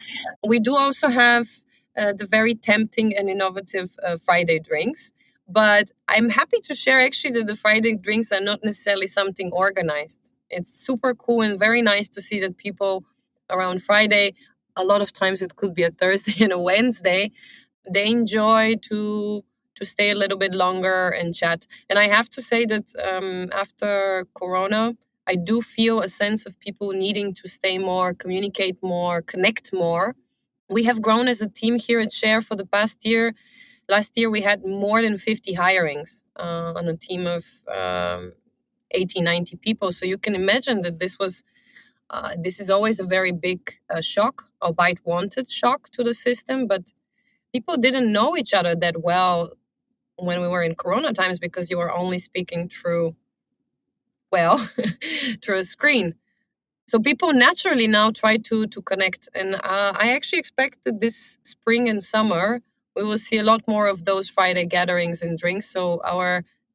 We do also have the very tempting and innovative Friday drinks. But I'm happy to share actually that the Friday drinks are not necessarily something organized. It's super cool and very nice to see that people around Friday, a lot of times it could be a Thursday and a Wednesday, they enjoy to stay a little bit longer and chat. And I have to say that after Corona, I do feel a sense of people needing to stay more, communicate more, connect more. We have grown as a team here at Share for the past year. Last year, we had more than 50 hirings on a team of 80, 90 people. So you can imagine that this is always a very big shock, albeit wanted shock to the system. But people didn't know each other that well when we were in Corona times because you were only speaking through, well, through a screen. So people naturally now try to connect. And I actually expect that this spring and summer, we will see a lot more of those Friday gatherings and drinks. So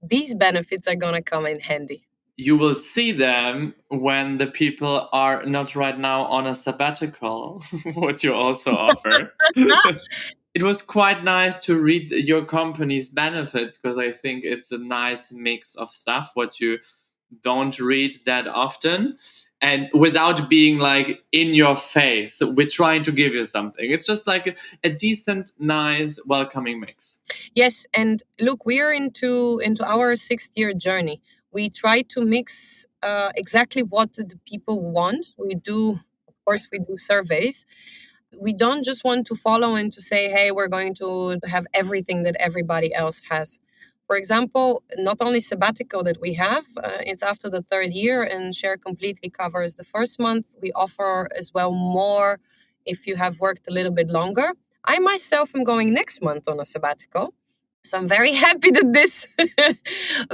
these benefits are going to come in handy.
You will see them when the people are not right now on a sabbatical, what you also offer. It was quite nice to read your company's benefits because I think it's a nice mix of stuff, what you don't read that often. And without being like in your face, we're trying to give you something. It's just like a decent, nice, welcoming mix.
Yes, and look, we're into our 6th-year journey. We try to mix exactly what the people want. Of course, we do surveys. We don't just want to follow and to say, hey, we're going to have everything that everybody else has. For example, not only sabbatical that we have, it's after the 3rd year and Share completely covers the first month. We offer as well more if you have worked a little bit longer. I myself am going next month on a sabbatical. So I'm very happy that this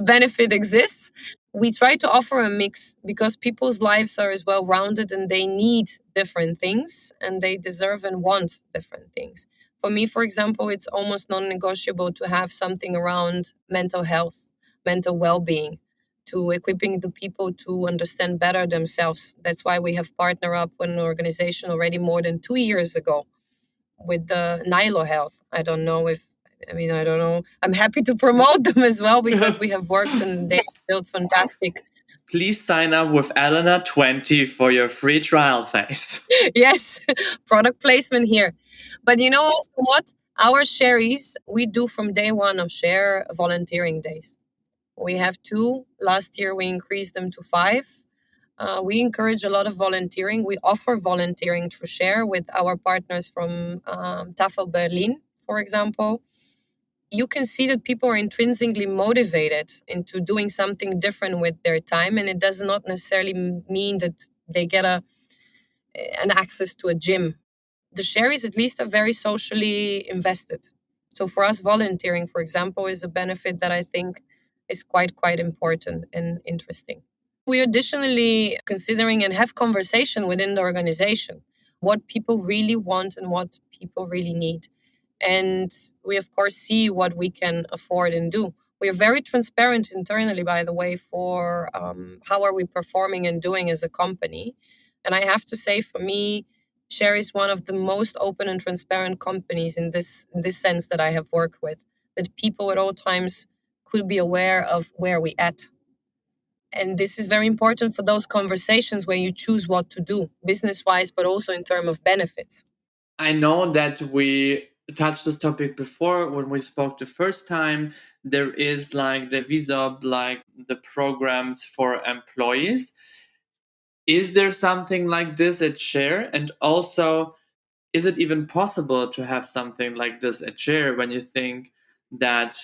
benefit exists. We try to offer a mix because people's lives are as well rounded and they need different things and they deserve and want different things. For me, for example, it's almost non-negotiable to have something around mental health, mental well-being, to equipping the people to understand better themselves. That's why we have partnered up with an organization already more than 2 years ago with the Nilo Health. I don't know. I'm happy to promote them as well because we have worked and they built fantastic.
Please sign up with Elena 20 for your free trial phase.
Yes, product placement here. But you know also what? Our Sharies, we do from day one of Share volunteering days. We have 2. Last year, we increased them to 5. We encourage a lot of volunteering. We offer volunteering through Share with our partners from TAFE Berlin, for example. You can see that people are intrinsically motivated into doing something different with their time, and it does not necessarily mean that they get an access to a gym. The Sharies at least are very socially invested. So for us, volunteering, for example, is a benefit that I think is quite important and interesting. We additionally considering and have conversation within the organization, what people really want and what people really need. And we, of course, see what we can afford and do. We are very transparent internally, by the way, for how are we performing and doing as a company. And I have to say, for me, Share is one of the most open and transparent companies in this sense that I have worked with, that people at all times could be aware of where we at. And this is very important for those conversations where you choose what to do, business-wise, but also in terms of benefits.
I know that we touched this topic before when we spoke the first time. There is like the visa, like the programs for employees. Is there something like this at Share? And also, is it even possible to have something like this at Share when you think that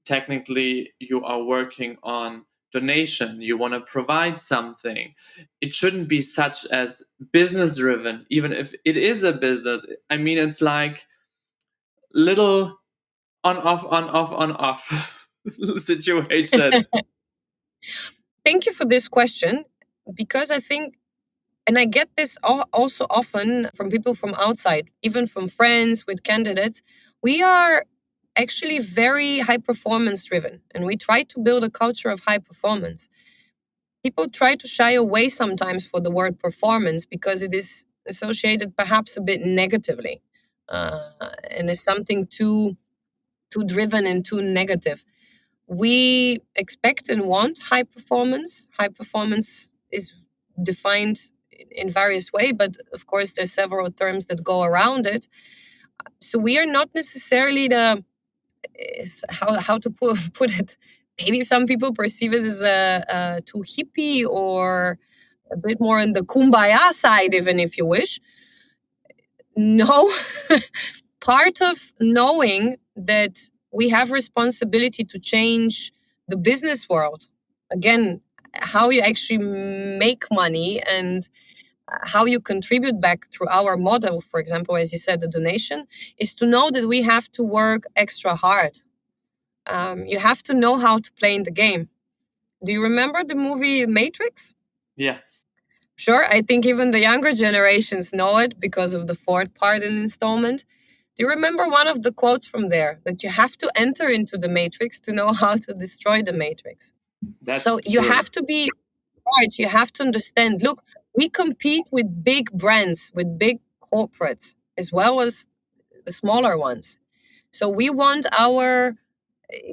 technically you are working on donation, you want to provide something? It shouldn't be such as business driven, even if it is a business. I mean, it's like little on off situation.
Thank you for this question, because I think, and I get this also often from people from outside, even from friends with candidates, we are actually very high performance driven and we try to build a culture of high performance. people try to shy away sometimes for the word performance because it is associated perhaps a bit negatively, and is something too driven and too negative. We expect and want high performance. High performance is defined in various ways, but of course there's several terms that go around it. So we are not necessarily how to put it. Maybe some people perceive it as a too hippie or a bit more on the kumbaya side, even if you wish. No, part of knowing that we have responsibility to change the business world, again, how you actually make money and how you contribute back through our model, for example, as you said, the donation, is to know that we have to work extra hard. You have to know how to play in the game. Do you remember the movie Matrix?
Yeah.
Sure, I think even the younger generations know it because of the fourth part in installment. Do you remember one of the quotes from there? That you have to enter into the matrix to know how to destroy the matrix. So you have to be smart. You have to understand, look, we compete with big brands, with big corporates, as well as the smaller ones. So we want our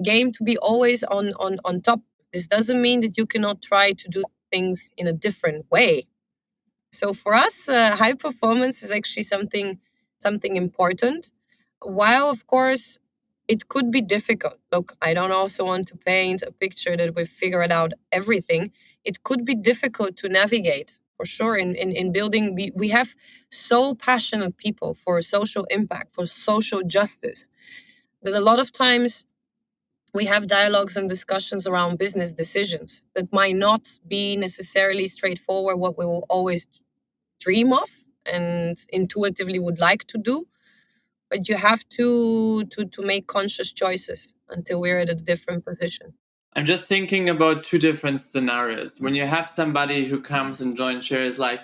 game to be always on top. This doesn't mean that you cannot try to do things in a different way. So for us, high performance is actually something important. While of course it could be difficult. Look, I don't also want to paint a picture that we've figured out everything. It could be difficult to navigate for sure. In building, we have so passionate people for social impact, for social justice, that a lot of times we have dialogues and discussions around business decisions that might not be necessarily straightforward, what we will always dream of and intuitively would like to do. But you have to make conscious choices until we're at a different position.
I'm just thinking about two different scenarios. When you have somebody who comes and joins Share, is like,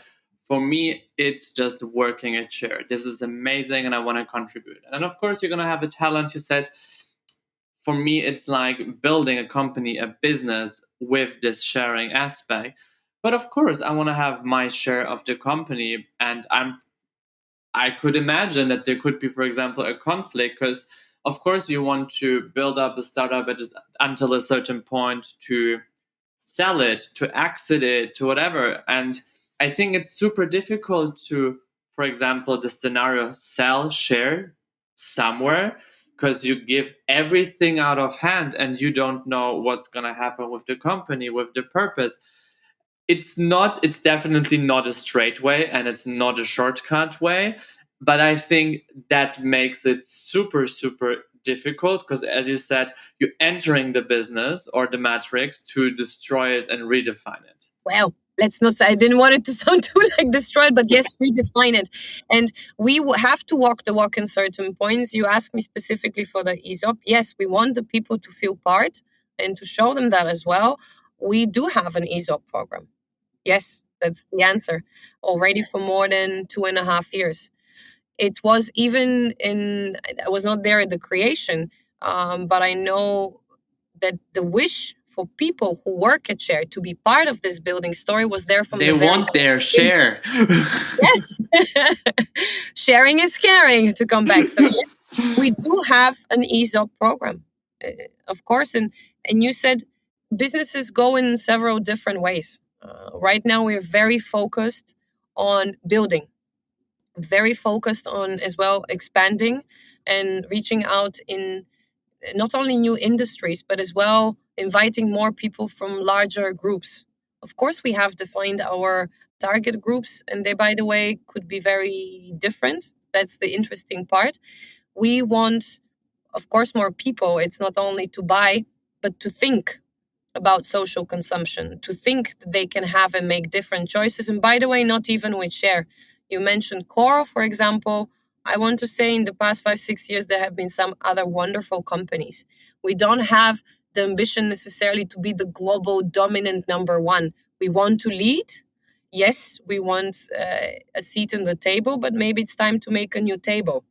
for me, it's just working at Share. This is amazing and I want to contribute. And of course, you're going to have a talent who says, for me, it's like building a company, a business with this sharing aspect. But of course, I want to have my share of the company. And I could imagine that there could be, for example, a conflict because, of course, you want to build up a startup until a certain point to sell it, to exit it, to whatever. And I think it's super difficult to, for example, the scenario sell, share somewhere, because you give everything out of hand and you don't know what's going to happen with the company, with the purpose. It's definitely not a straight way and it's not a shortcut way. But I think that makes it super, super difficult because, as you said, you're entering the business or the matrix to destroy it and redefine it.
Well, let's not say, I didn't want it to sound too like destroyed, but yes, redefine it. And we have to walk the walk in certain points. You asked me specifically for the ESOP. Yes, we want the people to feel part and to show them that as well. We do have an ESOP program. Yes, that's the answer. Already for more than 2.5 years. It was I was not there at the creation, but I know that the wish for people who work at Share to be part of this building story was there from
they want their share.
Yes. Sharing is caring, to come back. So yes, we do have an ESOP program, of course. And you said businesses go in several different ways. Right now, we're very focused on building, very focused on as well expanding and reaching out in not only new industries, but as well inviting more people from larger groups. Of course, we have defined our target groups, and they, by the way, could be very different. That's the interesting part. We want, of course, more people. It's not only to buy, but to think about social consumption, to think that they can have and make different choices. And by the way, not even with Share. You mentioned Core, for example. I want to say in the past 5-6 years, there have been some other wonderful companies. We don't have the ambition necessarily to be the global dominant number one. We want to lead. Yes, we want a seat in the table, but maybe it's time to make a new table.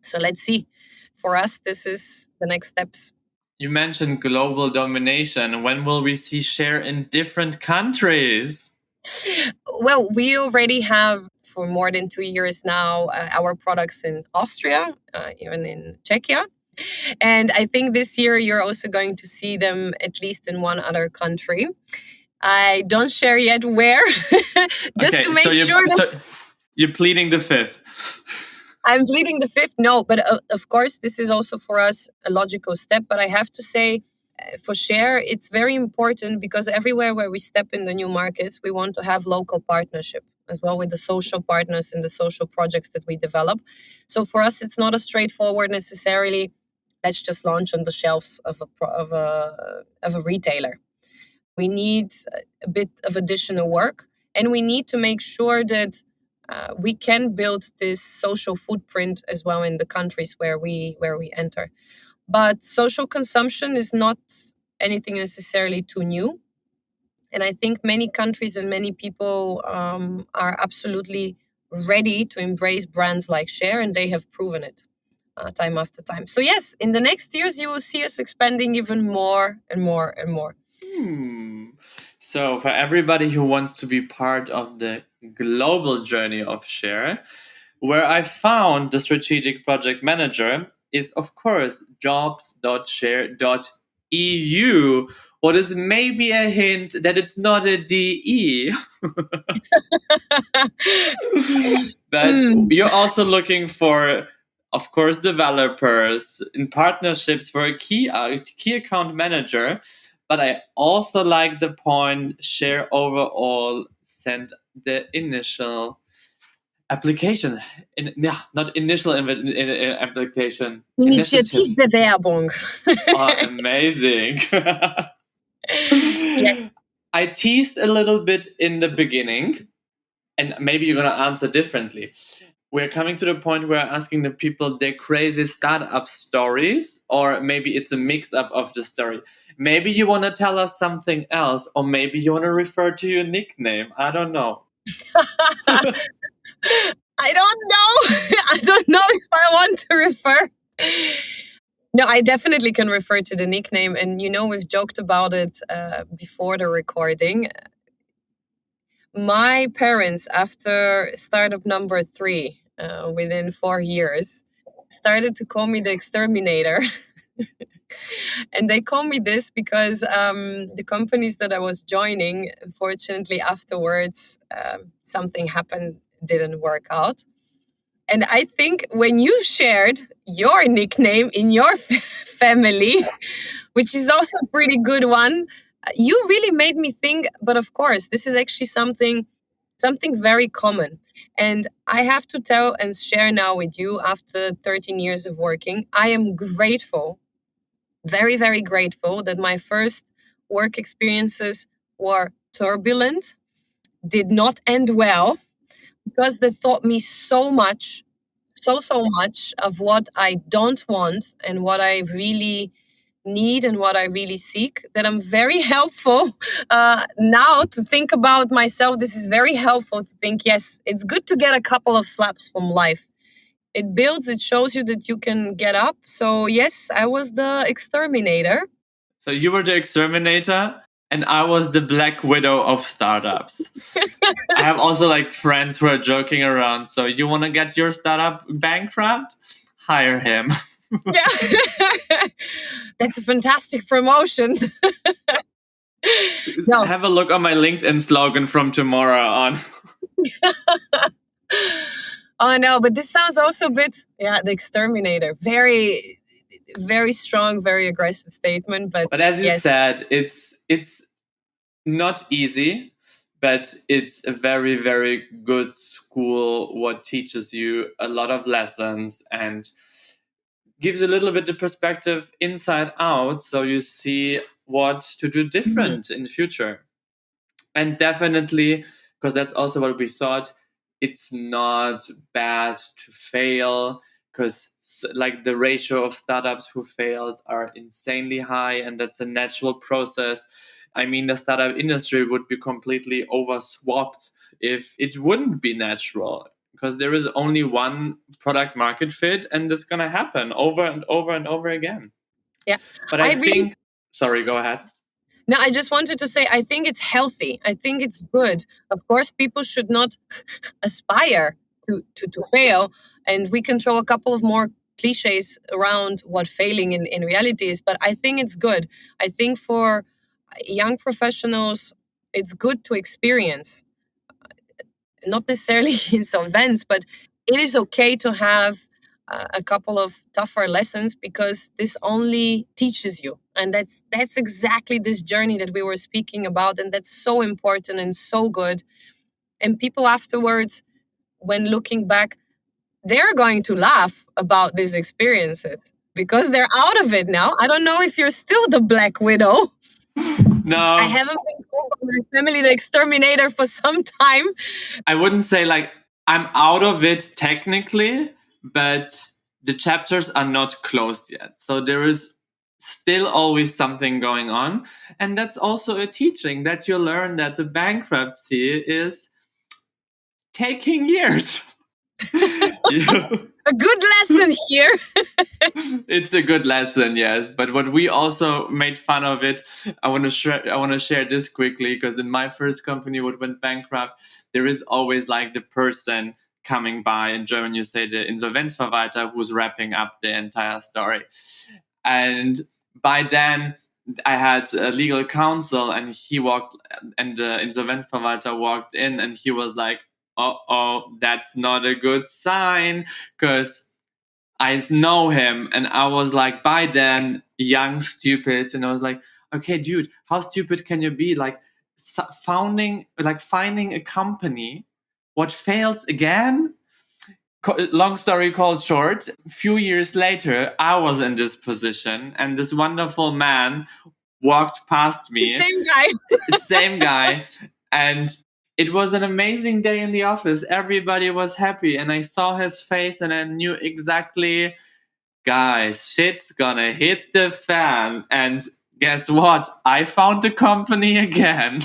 So let's see. For us, this is the next steps.
You mentioned global domination. When will we see share in different countries?
Well, we already have for more than 2 years now our products in Austria, even in Czechia. And I think this year you're also going to see them at least in one other country. I don't share yet where, just to make sure.
So you're pleading the fifth.
I'm pleading the fifth. No, but of course, this is also for us a logical step. But I have to say, for share, it's very important because everywhere where we step in the new markets, we want to have local partnership as well with the social partners and the social projects that we develop. So for us, it's not a straightforward necessarily. Let's just launch on the shelves of a retailer. We need a bit of additional work, and we need to make sure that we can build this social footprint as well in the countries where we enter. But social consumption is not anything necessarily too new, and I think many countries and many people are absolutely ready to embrace brands like Share, and they have proven it time after time. So yes, in the next years you will see us expanding even more and more and more.
So for everybody who wants to be part of the global journey of Share, where I found the strategic project manager is, of course, jobs.share.eu. What is maybe a hint that it's not a DE. But you're also looking for, of course, developers in partnerships for a key account manager. But I also like the point Share overall sent the initial application. Not initial application.
Initiativbewerbung.
Oh, amazing.
Yes.
I teased a little bit in the beginning, and maybe you're going to answer differently. We're coming to the point where I'm asking the people their crazy startup stories, or maybe it's a mix-up of the story. Maybe you want to tell us something else, or maybe you want to refer to your nickname. I don't know.
I don't know. I don't know if I want to refer. No, I definitely can refer to the nickname. And, we've joked about it before the recording. My parents, after startup number 3, within 4 years, started to call me the exterminator. And they call me this because the companies that I was joining, unfortunately, afterwards, something happened, didn't work out. And I think when you shared your nickname in your family, which is also a pretty good one, you really made me think, but of course, this is actually something very common. And I have to tell and share now with you, after 13 years of working, I am grateful, very, very grateful that my first work experiences were turbulent, did not end well, because they taught me so much of what I don't want and what I really need and what I really seek, that I'm very helpful now to think about myself. This is very helpful to think, yes, it's good to get a couple of slaps from life. It builds, it shows you that you can get up. So yes, I was the exterminator.
So you were the exterminator, and I was the Black Widow of startups. I have also friends who are joking around. So you want to get your startup bankrupt? Hire him.
Yeah. That's a fantastic promotion.
No. Have a look on my LinkedIn slogan from tomorrow on.
Oh no, but this sounds also a bit, the exterminator. Very, very strong, very aggressive statement. But
as you said, it's not easy, but it's a very, very good school what teaches you a lot of lessons and gives you a little bit of perspective inside out, so you see what to do different in the future. And definitely, because that's also what we thought, it's not bad to fail, because the ratio of startups who fails are insanely high, and that's a natural process. I mean, the startup industry would be completely overswapped if it wouldn't be natural, because there is only one product market fit, and it's going to happen over and over and over again.
Yeah.
But
I
I
really
think, sorry, go ahead.
No, I just wanted to say, I think it's healthy. I think it's good. Of course, people should not aspire to fail. And we can throw a couple of more cliches around what failing in reality is. But I think it's good. I think for young professionals, it's good to experience, not necessarily insolvents, but it is okay to have a couple of tougher lessons because this only teaches you, and that's exactly this journey that we were speaking about, and that's so important and so good. And people afterwards, when looking back, they're going to laugh about these experiences because they're out of it now. I don't know if you're still the Black Widow.
No,
I haven't been called by my family the exterminator for some time.
I wouldn't say like I'm out of it technically, but the chapters are not closed yet. So there is still always something going on. And that's also a teaching that you learn that the bankruptcy is taking years.
A good lesson here.
It's a good lesson, yes. But what we also made fun of it, I want to share this quickly because in my first company, what went bankrupt, there is always like the person coming by. In German, you say the Insolvenzverwalter who's wrapping up the entire story. And by then, I had a legal counsel, and the Insolvenzverwalter walked in, and he was like, "Oh, that's not a good sign," because I know him, and I was like, by then, young, stupid, and I was like, okay, dude, how stupid can you be? Like, finding a company, what fails again? Long story called short, a few years later, I was in this position, and this wonderful man walked past me.
Same guy.
Same guy, and it was an amazing day in the office. Everybody was happy, and I saw his face, and I knew exactly, guys, shit's gonna hit the fan. And guess what? I found the company again.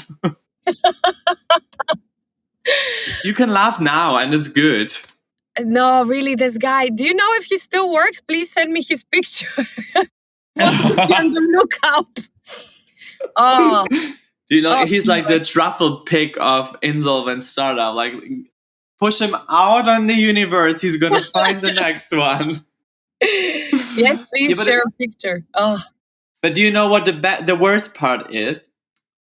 You can laugh now, and it's good.
No, really, this guy. Do you know if he still works? Please send me his picture. Want to be on the lookout. Oh,
Do you know he's like the truffle pick of insolvent startup? Like, push him out on the universe. He's gonna find the next one.
Yes, please share a picture. Oh.
But do you know what the worst part is?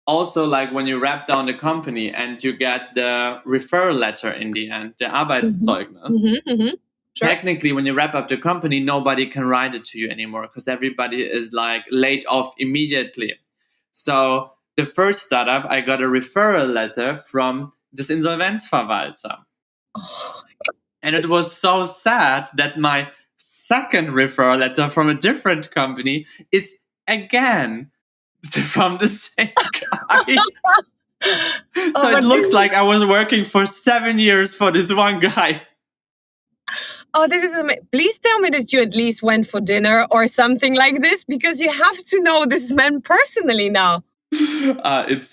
Also, like when you wrap down the company and you get the referral letter in the end, the Arbeitszeugnis.
Sure.
Technically, when you wrap up the company, nobody can write it to you anymore because everybody is like laid off immediately. So the first startup, I got a referral letter from this Insolvenzverwalter.
Oh.
And it was so sad that my second referral letter from a different company is again from the same guy. So it looks like I was working for 7 years for this one guy.
Oh, this is amazing. Please tell me that you at least went for dinner or something like this, because you have to know this man personally now.
Let's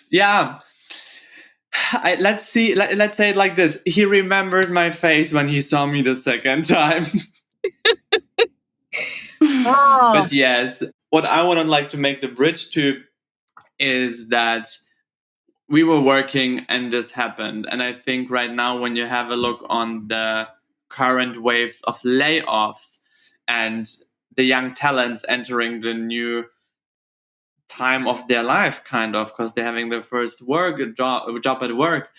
say it like this. He remembered my face when he saw me the second time.
Oh.
But yes, what I would like to make the bridge to is that we were working and this happened. And I think right now, when you have a look on the current waves of layoffs and the young talents entering the new time of their life, kind of, because they're having their first job at work,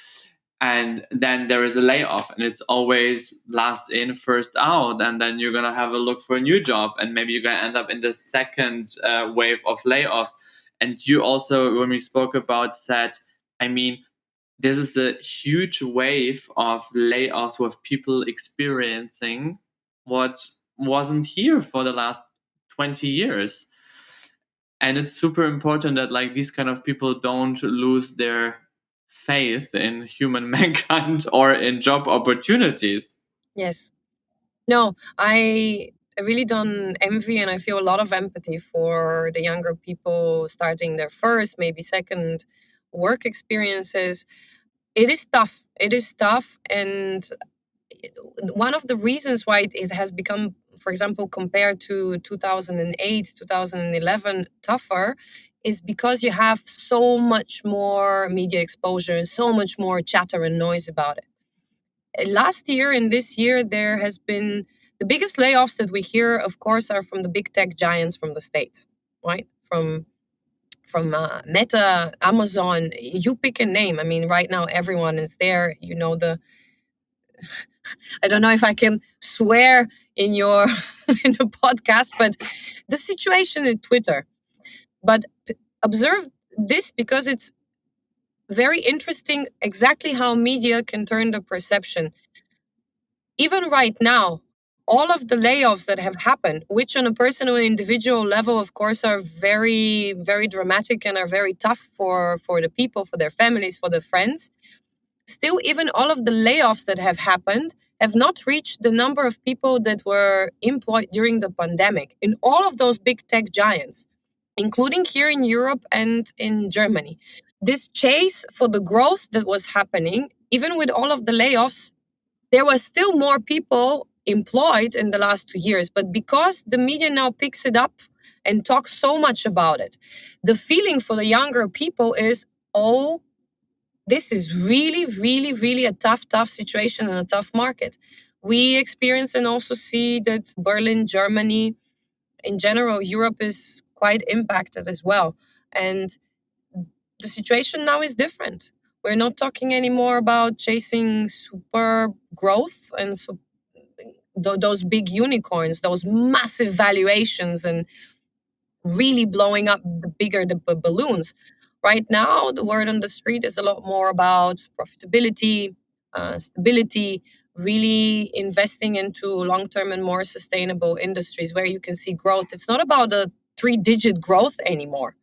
and then there is a layoff, and it's always last in, first out, and then you're gonna have a look for a new job, and maybe you're gonna end up in the second wave of layoffs. And you also, when we spoke about that, I mean, this is a huge wave of layoffs with people experiencing what wasn't here for the last 20 years. And it's super important that like these kind of people don't lose their faith in human mankind or in job opportunities.
Yes. No, I really don't envy, and I feel a lot of empathy for the younger people starting their first, maybe second work experiences. It is tough. And one of the reasons why it has become for example, compared to 2008, 2011, tougher, is because you have so much more media exposure and so much more chatter and noise about it. Last year and this year, there has been the biggest layoffs that we hear, of course, are from the big tech giants from the States, right? From Meta, Amazon, you pick a name. I mean, right now everyone is there. You know, I don't know if I can swear in your in the podcast, but the situation in Twitter. But observe this because it's very interesting exactly how media can turn the perception. Even right now, all of the layoffs that have happened, which on a personal and individual level, of course, are very, very dramatic and are very tough for the people, for their families, for their friends. Still, even all of the layoffs that have happened have not reached the number of people that were employed during the pandemic in all of those big tech giants, including here in Europe and in Germany. This chase for the growth that was happening, even with all of the layoffs, there were still more people employed in the last 2 years. But because the media now picks it up and talks so much about it, the feeling for the younger people is, oh, this is really, really, really a tough situation and a tough market. We experience and also see that Berlin, Germany, in general, Europe is quite impacted as well. And the situation now is different. We're not talking anymore about chasing super growth and those big unicorns, those massive valuations, and really blowing up the bigger the balloons. Right now, the word on the street is a lot more about profitability, stability, really investing into long-term and more sustainable industries where you can see growth. It's not about a 3-digit growth anymore.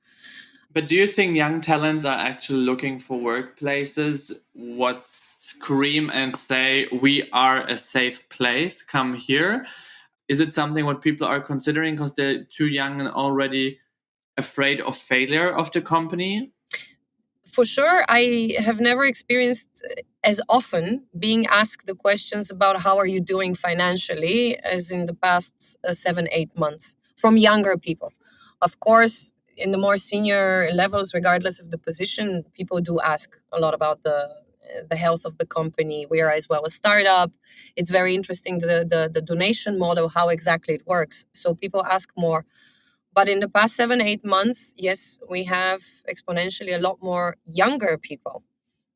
But do you think young talents are actually looking for workplaces what scream and say, we are a safe place, come here? Is it something what people are considering because they're too young and already afraid of failure of the company?
For sure, I have never experienced as often being asked the questions about how are you doing financially as in the past 7-8 months from younger people. Of course, in the more senior levels, regardless of the position, people do ask a lot about the health of the company. We are as well a startup. It's very interesting, the donation model, how exactly it works. So people ask more. But in the past 7-8 months, yes, we have exponentially a lot more younger people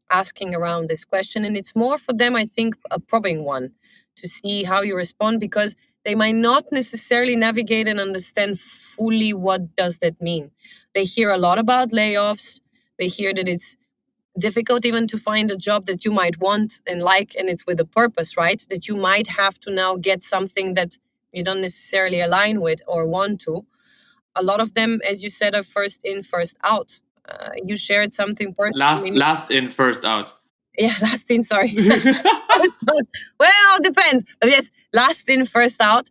asking around this question. And it's more for them, I think, a probing one to see how you respond, because they might not necessarily navigate and understand fully what does that mean. They hear a lot about layoffs. They hear that it's difficult even to find a job that you might want and like, and it's with a purpose, right? That you might have to now get something that you don't necessarily align with or want to. A lot of them, as you said, are first in, first out. You shared something personally.
Last in, first out.
Yeah, last in, sorry. Well, depends. But yes, last in, first out.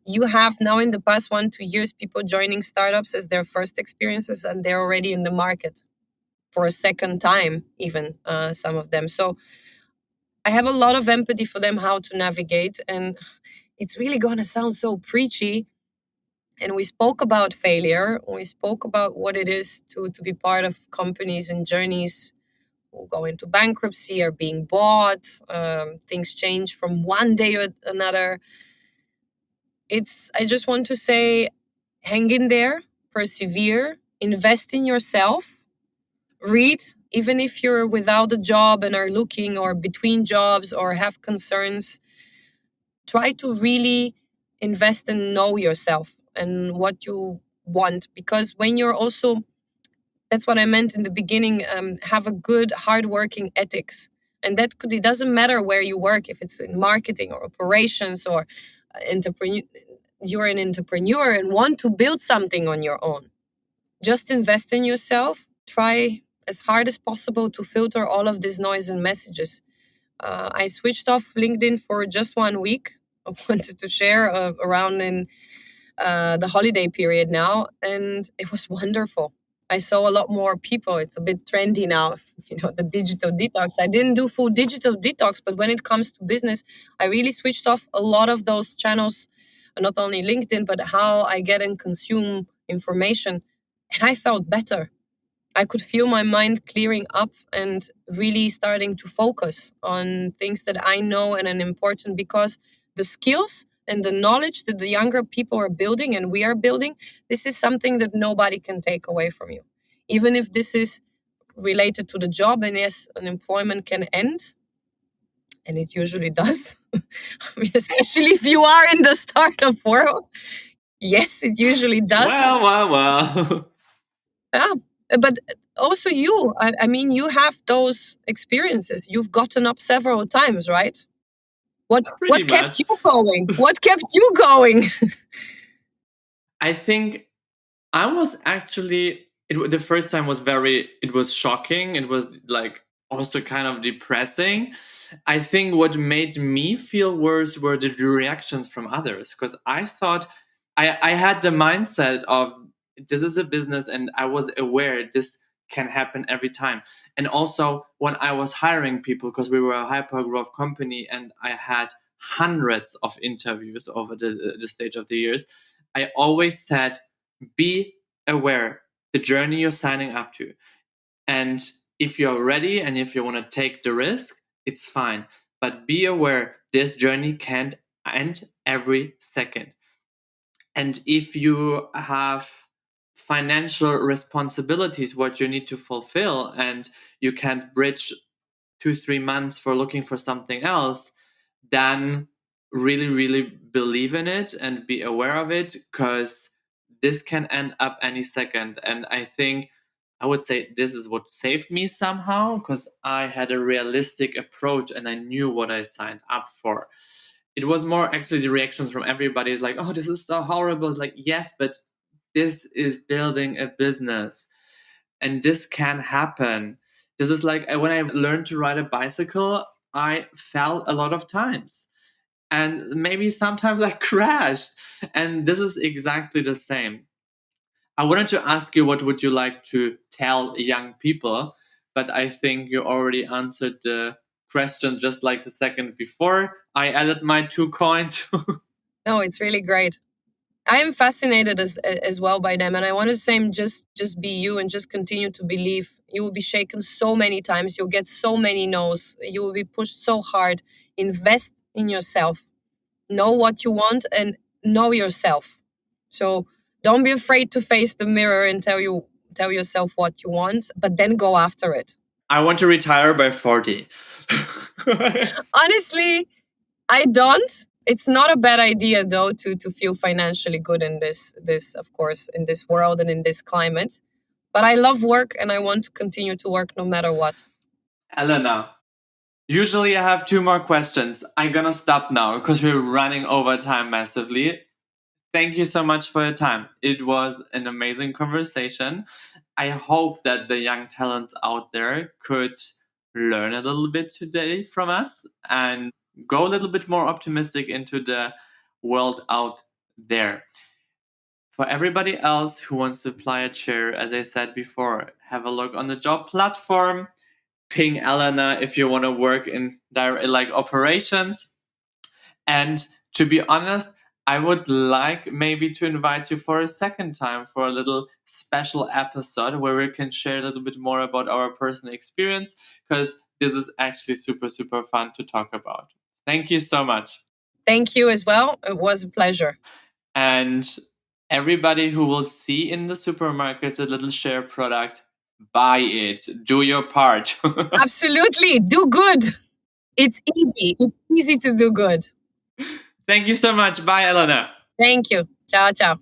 You have now in the past 1-2 years, people joining startups as their first experiences, and they're already in the market for a second time, even some of them. So I have a lot of empathy for them, how to navigate. And it's really going to sound so preachy. And we spoke about failure. We spoke about what it is to be part of companies and journeys who go into bankruptcy or being bought. Things change from one day or another. I just want to say, hang in there, persevere, invest in yourself, read, even if you're without a job and are looking or between jobs or have concerns, try to really invest and know yourself and what you want. Because when you're also, that's what I meant in the beginning, have a good, hardworking ethics. And it doesn't matter where you work, if it's in marketing or operations or you're an entrepreneur and want to build something on your own. Just invest in yourself. Try as hard as possible to filter all of this noise and messages. I switched off LinkedIn for just 1 week. I wanted to share around in the holiday period now, and it was wonderful. I saw a lot more people. It's a bit trendy now, the digital detox. I didn't do full digital detox, but when it comes to business, I really switched off a lot of those channels not only LinkedIn, but how I get and consume information. And I felt better. I could feel my mind clearing up and really starting to focus on things that I know and are important, because the skills and the knowledge that the younger people are building and we are building, this is something that nobody can take away from you. Even if this is related to the job, and yes, unemployment can end, and it usually does. I mean, especially if you are in the startup world. Yes, it usually does.
Well.
Yeah. But also I mean, you have those experiences. You've gotten up several times, right? What kept you going? What kept you going?
I think I was actually, the first time was it was shocking. It was like also kind of depressing. I think what made me feel worse were the reactions from others, because I thought I had the mindset of this is a business, and I was aware this can happen every time. And also when I was hiring people, because we were a hyper growth company and I had hundreds of interviews over the stage of the years, I always said, be aware the journey you're signing up to. And if you're ready and if you want to take the risk, it's fine. But be aware this journey can't end every second. And if you have financial responsibilities, what you need to fulfill, and you can't bridge 2-3 months for looking for something else, then really, really believe in it and be aware of it, because this can end up any second. And I would say this is what saved me somehow, because I had a realistic approach and I knew what I signed up for. It was more actually the reactions from everybody is like, oh, this is so horrible. It's like, yes, but this is building a business and this can happen. This is like when I learned to ride a bicycle, I fell a lot of times. And maybe sometimes I crashed. And this is exactly the same. I wanted to ask you, what would you like to tell young people? But I think you already answered the question just like the second before. I added my 2 coins.
No, it's really great. I am fascinated as well by them. And I want to say, just be you and just continue to believe. You will be shaken so many times. You'll get so many no's. You will be pushed so hard. Invest in yourself. Know what you want and know yourself. So don't be afraid to face the mirror and tell yourself what you want, but then go after it.
I want to retire by 40.
Honestly, I don't. It's not a bad idea, though, to feel financially good in this, of course, in this world and in this climate. But I love work and I want to continue to work no matter what.
Elena, usually I have 2 more questions. I'm going to stop now because we're running over time massively. Thank you so much for your time. It was an amazing conversation. I hope that the young talents out there could learn a little bit today from us and go a little bit more optimistic into the world out there. For everybody else who wants to apply a chair, as I said before, have a look on the job platform. Ping Elena if you want to work in like operations. And to be honest, I would like maybe to invite you for a second time for a little special episode where we can share a little bit more about our personal experience, because this is actually super, super fun to talk about. Thank you so much.
Thank you as well. It was a pleasure.
And everybody who will see in the supermarket a little share product, buy it. Do your part.
Absolutely. Do good. It's easy. It's easy to do good.
Thank you so much. Bye, Elena.
Thank you. Ciao, ciao.